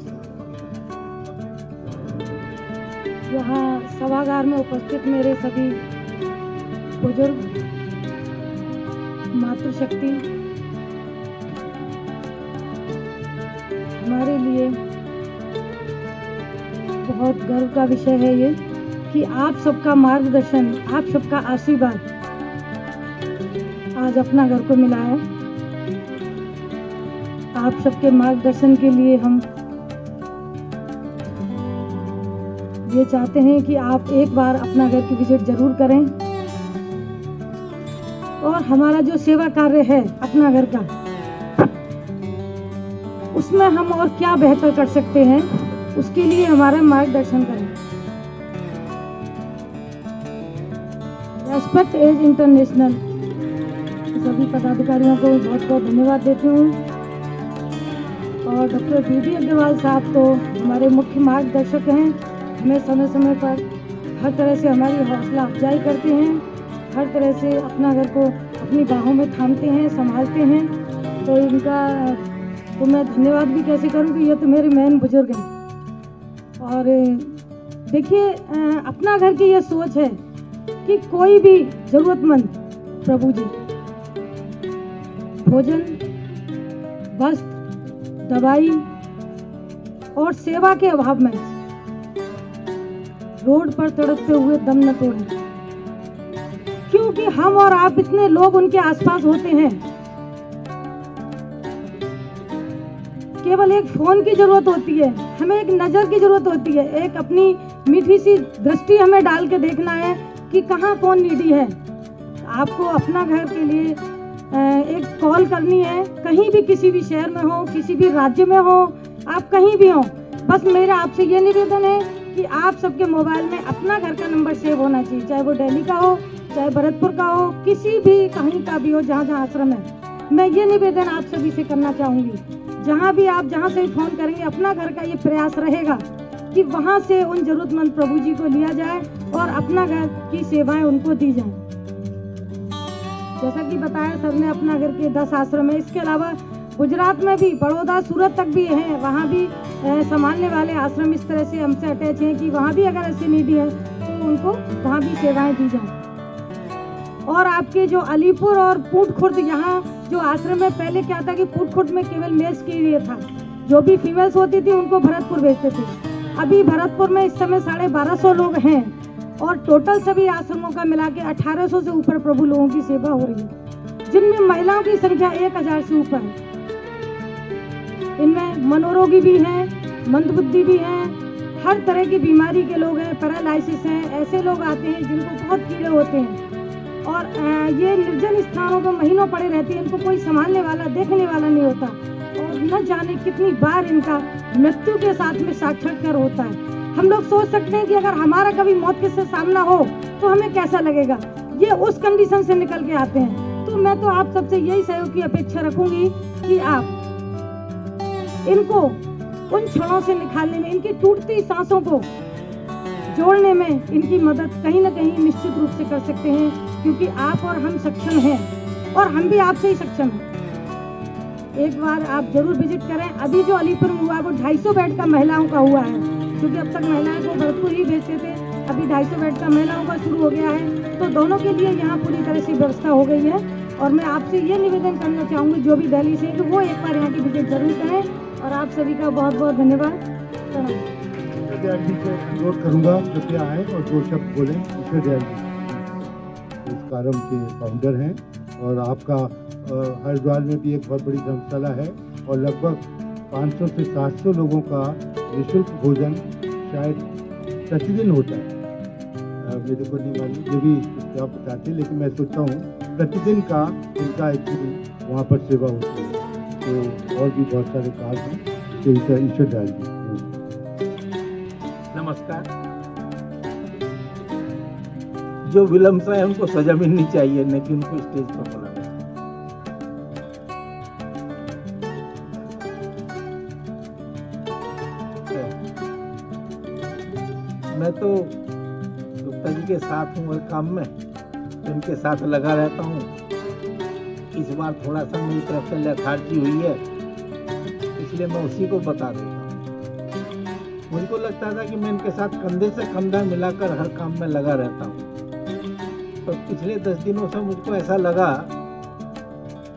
यहाँ सभागार में उपस्थित मेरे सभी बुजुर्ग, मातृशक्ति, हमारे लिए बहुत गर्व का विषय है ये कि आप सबका मार्गदर्शन, आप सबका आशीर्वाद आज अपना घर को मिला है। आप सबके मार्गदर्शन के लिए हम ये चाहते हैं कि आप एक बार अपना घर की विजिट जरूर करें और हमारा जो सेवा कार्य है अपना घर का, उसमें हम और क्या बेहतर कर सकते हैं, उसके लिए हमारा मार्गदर्शन करें। रेस्पेक्ट एज इंटरनेशनल सभी पदाधिकारियों को बहुत बहुत धन्यवाद देती हूँ और डॉक्टर बी अग्रवाल साहब तो हमारे मुख्य मार्गदर्शक हैं। हमें समय समय पर हर तरह से हमारी हौसला अफजाई करते हैं, हर तरह से अपना घर को अपनी बाहों में थामते हैं, संभालते हैं। तो इनका तो मैं धन्यवाद भी कैसे करूं कि ये तो मेरे मेन बुजुर्ग हैं। और देखिए, अपना घर की ये सोच है कि कोई भी ज़रूरतमंद प्रभु जी भोजन, वस्त्र, दवाई और सेवा के अभाव में रोड पर तड़पते हुए दम न तोड़ें, क्योंकि हम और आप इतने लोग उनके आसपास होते हैं। केवल एक फोन की जरूरत होती है, हमें एक नजर की जरूरत होती है, एक अपनी मीठी सी दृष्टि हमें डाल के देखना है कि कहाँ कौन नीडी है। आपको अपना घर के लिए एक कॉल करनी है, कहीं भी किसी भी शहर में हो, किसी भी राज्य में हो, आप कहीं भी हो, बस मेरा आपसे ये निवेदन है कि आप सबके मोबाइल में अपना घर का नंबर सेव होना चाहिए, चाहे वो दिल्ली का हो, चाहे भरतपुर का हो, किसी भी कहीं का भी हो, जहाँ जहाँ आश्रम है। मैं ये निवेदन आप सभी से करना चाहूँगी, जहाँ भी आप जहाँ से फ़ोन करेंगे, अपना घर का ये प्रयास रहेगा कि वहाँ से उन जरूरतमंद प्रभु जी को लिया जाए और अपना घर की सेवाएं उनको दी जाएं। जैसा कि बताया सर ने, अपना घर के 10 आश्रम है। इसके अलावा गुजरात में भी, बड़ौदा, सूरत तक भी हैं, वहाँ भी संभालने वाले आश्रम इस तरह से हमसे अटैच हैं कि वहाँ भी अगर ऐसी नीडी है तो उनको वहाँ भी सेवाएं दी जाएं। और आपके जो अलीपुर और पूट खुर्द यहाँ जो आश्रम है, पहले क्या था कि पूट खुर्द में केवल मेल्स के लिए था, जो भी फीमेल्स होती थी उनको भरतपुर भेजते थे। अभी भरतपुर में इस समय 1250 लोग हैं और टोटल सभी आश्रमों का मिला के 1800 से ऊपर प्रभु लोगों की सेवा हो रही है, जिनमें महिलाओं की संख्या 1000 से ऊपर है। इनमें मनोरोगी भी हैं, मंदबुद्धि भी हैं, हर तरह की बीमारी के लोग हैं, पैरालाइसिस हैं, ऐसे लोग आते हैं जिनको बहुत कीड़े होते हैं और ये निर्जन स्थानों पर महीनों पड़े रहते हैं, इनको कोई संभालने वाला, देखने वाला नहीं होता और न जाने कितनी बार इनका मृत्यु के साथ में साक्षात्कार होता है। हम लोग सोच सकते हैं कि अगर हमारा कभी मौत के साथ सामना हो तो हमें कैसा लगेगा, ये उस कंडीशन से निकल के आते हैं। तो मैं तो आप सबसे यही सहयोग की अपेक्षा रखूंगी कि आप इनको उन क्षणों से निकालने में, इनकी टूटती सांसों को जोड़ने में इनकी मदद कहीं ना कहीं निश्चित रूप से कर सकते हैं, क्योंकि आप और हम सक्षम हैं और हम भी आपसे ही सक्षम हैं। एक बार आप जरूर विजिट करें। अभी जो अलीपुर में हुआ वो 250 बेड का महिलाओं का हुआ है, क्योंकि अब तक महिलाओं को भरतपुर ही भेजते थे, अभी 250 बेड का महिलाओं का शुरू हो गया है। तो दोनों के लिए यहाँ पूरी तरह से व्यवस्था हो गई है और मैं आपसे ये निवेदन करना चाहूँगी जो भी दिल्ली से, कि वो एक बार यहाँ की विजिट जरूर करें। और आप सभी का बहुत बहुत धन्यवाद। अनुरोध करूँगा कृपया आए और 2 शब्द बोलें। ईश्वर दयाल जी इस कार्यक्रम के फाउंडर हैं और आपका हरिद्वार में भी एक बहुत बड़ी धर्मशाला है और लगभग 500 से 700 लोगों का निःशुल्क भोजन शायद प्रतिदिन होता है। मेरे को नहीं मालूम, ये भी आप बताते हैं, लेकिन मैं सोचता हूँ प्रतिदिन का इनका एक्चुअली वहाँ पर सेवा होती है। तो और भी बहुत सारे कार्य हैं। तो ईश्वर दयाल जी नमस्कार। जो विलम्ब है उनको सजा मिलनी चाहिए, न कि उनको स्टेज पर बुलाना। मैं तो गुप्ता जी के साथ हूँ और काम में उनके साथ लगा रहता हूँ। इस बार थोड़ा सा मेरी तरफ से लेथार्जी हुई है, इसलिए मैं उसी को बता देता हूँ। मुझको लगता था कि मैं इनके साथ कंधे से कंधा मिलाकर हर काम में लगा रहता हूँ। तो पिछले 10 दिनों से मुझको ऐसा लगा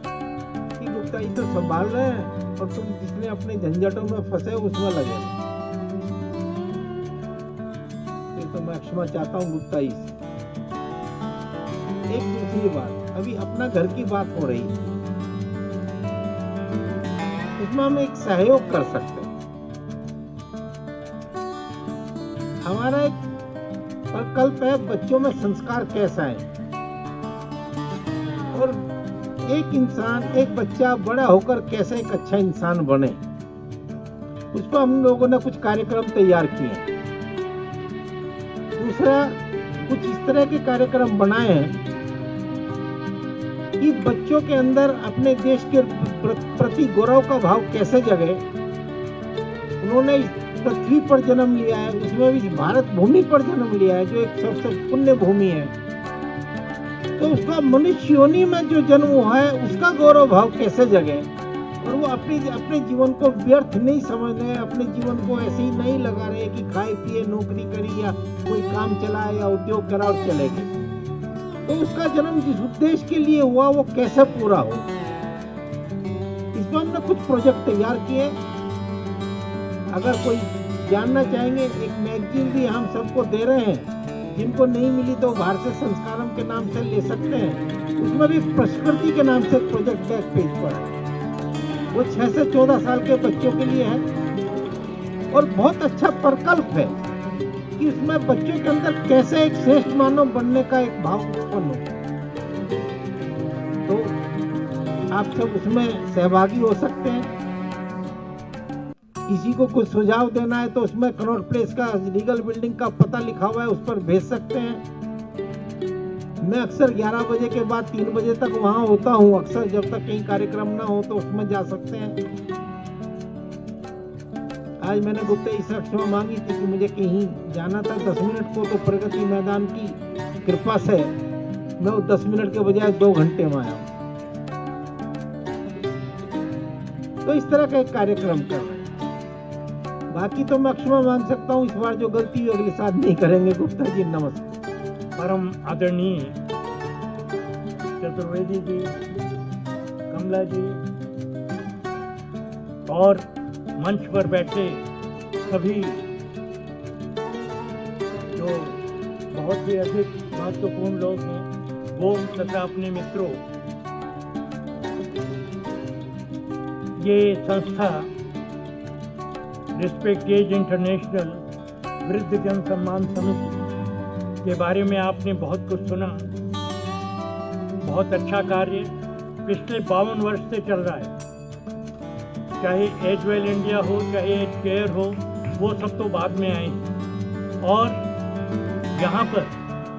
कि गुप्ता जी तो संभाल रहे हैं और तुम जिसने अपने झंझटों में फंसे उसमें लगे। तो मैं क्षमा चाहता हूँ गुप्ता जी से। एक दूसरी बात, अभी अपना घर की बात हो रही है, इसमें हम एक सहयोग कर सकते हैं। हमारा एक प्रकल्प है बच्चों में संस्कार कैसा है, और एक इंसान, एक बच्चा बड़ा होकर कैसे एक अच्छा इंसान बने, उस पर हम लोगों ने कुछ कार्यक्रम तैयार किए। दूसरा, कुछ इस तरह के कार्यक्रम बनाए हैं कि बच्चों के अंदर अपने देश के प्रति गौरव का भाव कैसे जगे। उन्होंने इस पृथ्वी पर जन्म लिया है, उसमें भी भारत भूमि पर जन्म लिया है जो एक सबसे पुण्य भूमि है, तो उसका मनुष्य योनि में जो जन्म हुआ है उसका गौरव भाव कैसे जगे, और वो अपने जीवन को व्यर्थ नहीं समझ रहे, अपने जीवन को ऐसे ही नहीं लगा रहे कि खाए पिए नौकरी करी या कोई काम चलाए या उद्योग करा और चले गए। तो उसका जन्म जिस उद्देश्य के लिए हुआ वो कैसे पूरा हो, इसमें हमने कुछ प्रोजेक्ट तैयार किए। अगर कोई जानना चाहेंगे, एक मैगजीन भी हम सबको दे रहे हैं, जिनको नहीं मिली तो भारत से संस्कारम के नाम से ले सकते हैं। उसमें भी प्रकृति के नाम से एक प्रोजेक्ट बैक पेज पर है, वो 6 से 14 साल के बच्चों के लिए है, और बहुत अच्छा प्रकल्प है कि उसमें बच्चों के अंदर कैसे एक श्रेष्ठ मानव बनने का एक भाव उत्पन्न हो। तो आप सब उसमें सहभागी हो सकते हैं। किसी को कुछ सुझाव देना है तो उसमें कनॉट प्लेस का लीगल बिल्डिंग का पता लिखा हुआ है, उस पर भेज सकते हैं। मैं अक्सर 11 बजे के बाद 3 बजे तक वहाँ होता हूँ, अक्सर जब तक कहीं कार्यक्रम ना हो तो उसमें जा सकते हैं। आज मैंने गुप्ता जी से क्षमा मांगी थी कि मुझे कहीं जाना था 10 मिनट को, तो प्रगति मैदान की कृपा से मैं वो 10 मिनट के बजाय 2 घंटे में आया हूँ। तो इस तरह का एक कार्यक्रम कर रहे हैं। बाकी तो मैं क्षमा मांग सकता हूँ, इस बार जो गलती हुई अगले साल नहीं करेंगे। गुप्ता जी नमस्ते। परम आदरणीय चतुर्वेदी जी, कमला जी और मंच पर बैठे सभी जो बहुत ही अधिक महत्वपूर्ण लोग हैं, वो तथा अपने मित्रों, ये संस्था रिस्पेक्ट एज इंटरनेशनल वृद्ध जन सम्मान समिति के बारे में आपने बहुत कुछ सुना। बहुत अच्छा कार्य पिछले 52 वर्ष से चल रहा है, चाहे एज.W.E.L इंडिया हो, चाहे एज केयर हो, वो सब तो बाद में आए। और यहाँ पर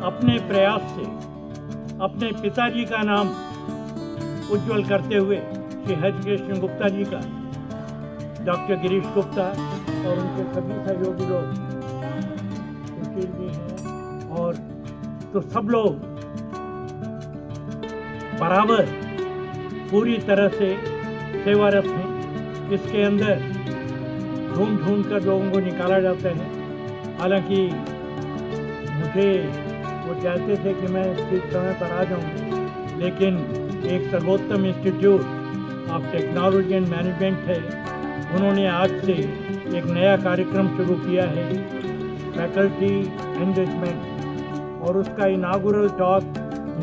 अपने प्रयास से अपने पिताजी का नाम उज्जवल करते हुए श्री H.H. गुप्ता जी का, डॉक्टर गिरीश गुप्ता और उनके सभी सहयोगी लोग, सुशील जी हैं, और तो सब लोग बराबर पूरी तरह से सेवारत हैं। इसके अंदर ढूंढ कर लोगों को निकाला जाता है। हालांकि मुझे वो चाहते थे कि मैं ठीक समय पर आ जाऊं, लेकिन एक सर्वोत्तम institute of technology and management है, उन्होंने आज से एक नया कार्यक्रम शुरू किया है, फैकल्टी एंगेजमेंट, और उसका इनागुरल टॉक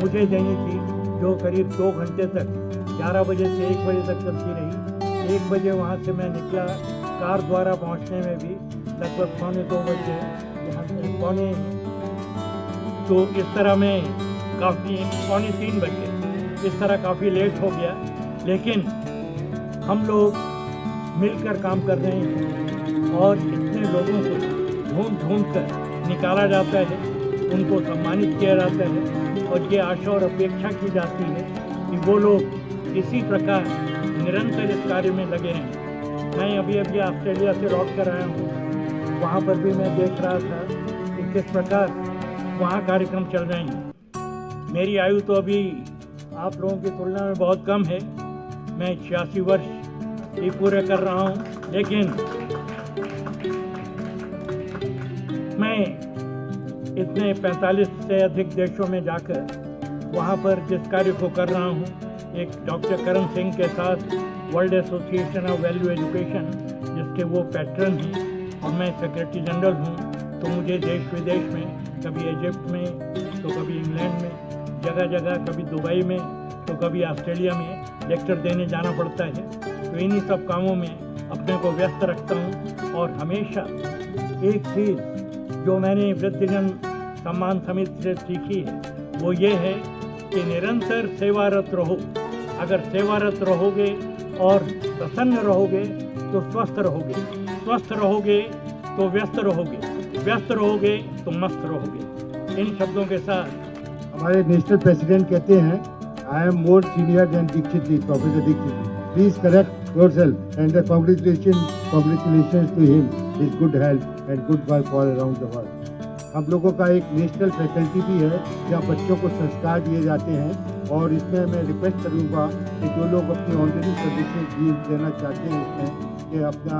मुझे देनी थी, जो करीब 2 घंटे तक 11 बजे से 1 बजे तक चलती रही। 1 बजे वहाँ से मैं निकला, कार द्वारा पहुँचने में भी लगभग 1:45 बजे, यहाँ से 2:45, तो इस तरह में काफ़ी 2:45 बजे, इस तरह काफ़ी लेट हो गया। लेकिन हम लोग मिलकर काम कर रहे हैं और इतने लोगों को ढूंढ कर निकाला जाता है, उनको सम्मानित किया जाता है, और ये आशा और अपेक्षा की जाती है कि वो लोग इसी प्रकार निरंतर इस कार्य में लगे रहें। मैं अभी ऑस्ट्रेलिया से लौट कर आया हूँ, वहाँ पर भी मैं देख रहा था कि किस प्रकार वहाँ कार्यक्रम चल रहे हैं। मेरी आयु तो अभी आप लोगों की तुलना में बहुत कम है, मैं 86 वर्ष ही पूरे कर रहा हूँ, लेकिन मैं इतने 45 से अधिक देशों में जाकर वहाँ पर जिस कार्य को कर रहा हूँ, एक डॉक्टर करण सिंह के साथ world association of value education, जिसके वो पैट्रन हैं, और मैं सेक्रेटरी जनरल हूँ, तो मुझे देश विदेश में, कभी इजिप्ट में तो कभी इंग्लैंड में, जगह जगह, कभी दुबई में तो कभी ऑस्ट्रेलिया में लेक्चर देने जाना पड़ता है। तो इन्हीं सब कामों में अपने को व्यस्त रखता हूँ। और हमेशा एक चीज़ जो मैंने वृद्धजन सम्मान समिति से सीखी है वो ये है कि निरंतर सेवारत रहो। अगर सेवारत रहोगे और प्रसन्न रहोगे तो स्वस्थ रहोगे, स्वस्थ रहोगे तो व्यस्त रहोगे, व्यस्त रहोगे तो मस्त रहोगे। इन शब्दों के साथ हमारे नेशनल प्रेसिडेंट कहते हैं, I am more senior than Dikshit ji, professor Dikshit. Please correct yourself and congratulations to him, his good health and good work all around the world. हम लोगों का एक नेशनल फैकल्टी भी है जहाँ बच्चों को संस्कार दिए जाते हैं, और इसमें मैं रिक्वेस्ट करूँगा कि जो लोग अपनी ऑनरेरी सर्विसेज देना चाहते हैं इसमें, कि अपना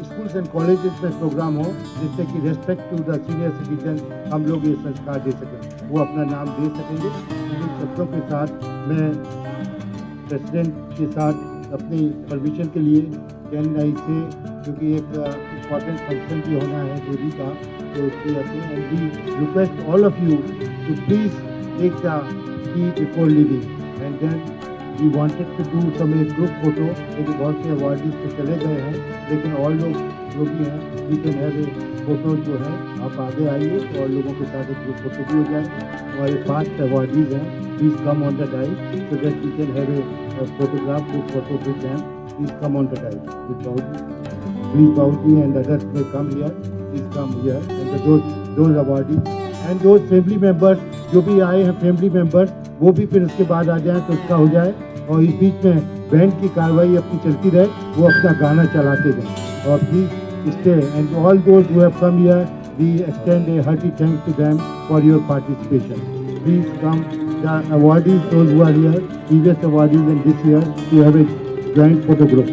स्कूल्स एंड कॉलेजेस में प्रोग्राम हो जिससे कि respect to the senior citizen हम लोग ये संस्कार दे सकें, वो अपना नाम दे सकेंगे। इन शब्दों के साथ मैं प्रेसिडेंट के साथ अपनी परमिशन के लिए चेन्नई से, क्योंकि एक इम्पॉर्टेंट फंक्शन भी होना है देवी का, तो उसकी and we request all of you to please take the tea before leaving and then we wanted to do some एक ग्रुप फोटो। लेकिन बहुत से अवार्डीज तो चले गए हैं, लेकिन और लोग जो भी हैं we can have a photo जो है, आप आगे आइए तो और लोगों के साथ एक ग्रुप फोटो भी हो जाए। हमारे 5 अवार्डीज हैं, please come on the dice so that we can have a photograph group photo with them. Please come on the dais with Bauji. Please Bauji and others may come here. Please come here and those awardees and those family members जो भी आए हैं family members, वो भी फिर उसके बाद आ जाए तो उसका हो जाए। और इस बीच में बैंड की कार्रवाई अपनी चलती रहे, वो अपना गाना चलाते जाए। और please stay and all those who have come here, we extend a hearty thanks to them for your participation. Please come. The awardees, those who are here, previous awardees and this year, to have a joint photo group.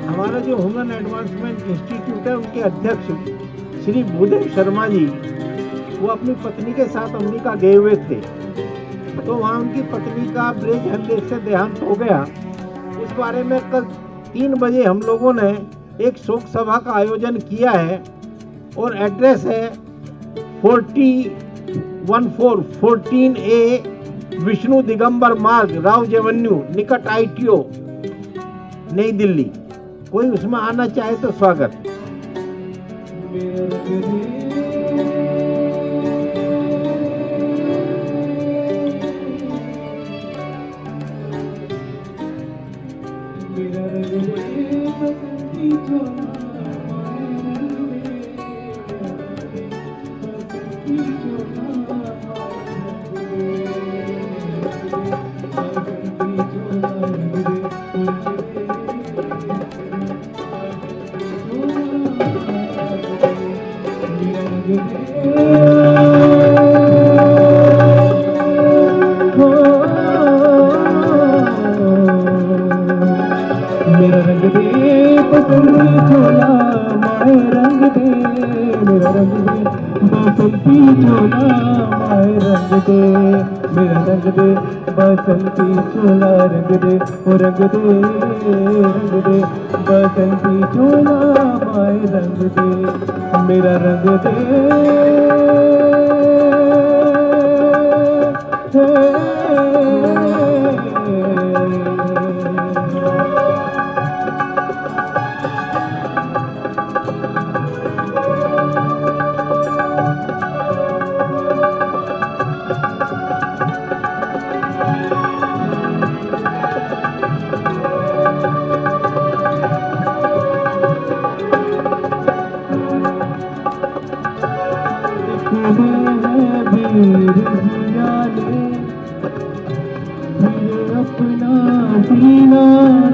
हमारा जो human advancement institute है, उनके अध्यक्ष श्री भूदेव शर्मा जी, वो अपनी पत्नी के साथ अमेरिका गए हुए थे, तो वहाँ उनकी पत्नी का ब्रेन हेमरेज से देहांत हो गया। उस बारे में कल 3 बजे हम लोगों ने एक शोक सभा का आयोजन किया है, और एड्रेस है 14A विष्णु दिगंबर मार्ग, राव एवेन्यू, निकट ITO, नई दिल्ली। कोई उसमें आना चाहे तो स्वागत। मेरा रंग दे बसंती झोला माए रंग दे, मेरा रंग दे बसंती झोला माए रंग दे, मेरा रंग दे बसंती झोला रंग दे, ओ रंग दे बसंती झोला माए रंग दे, मेरा रंग दे अपना सीना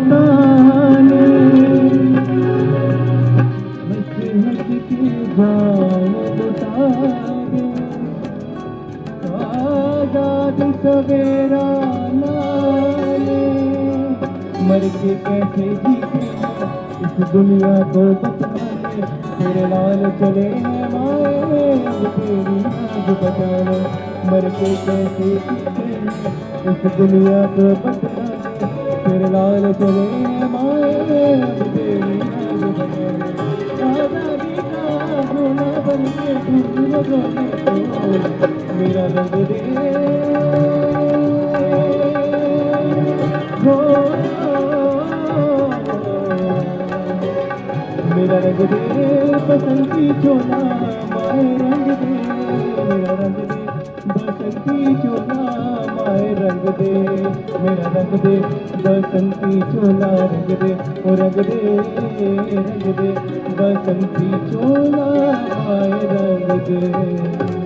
ताने, हंस हंस के जान लुटाए, आजाद सवेरा लाले, मर के कैसे जीते इस दुनिया को बतलाने, तेरे लाल चले हैं माए अब तेरी नाज बजाने मर के कैसे सीखे इस दुनिया को बदलाने फिर लाल चले माए अब तेरी नाज बजाने आजादी का रोना बन के तुम रोने को मेरा रंग दे मेरा रंग दे बसंती चोला माए रंग दे मेरा रंग दे बसंती चोला माए रंग दे मेरा रंग दे बसंती चोला रंग दे ओ रंग दे बसंती चोला माए रंग दे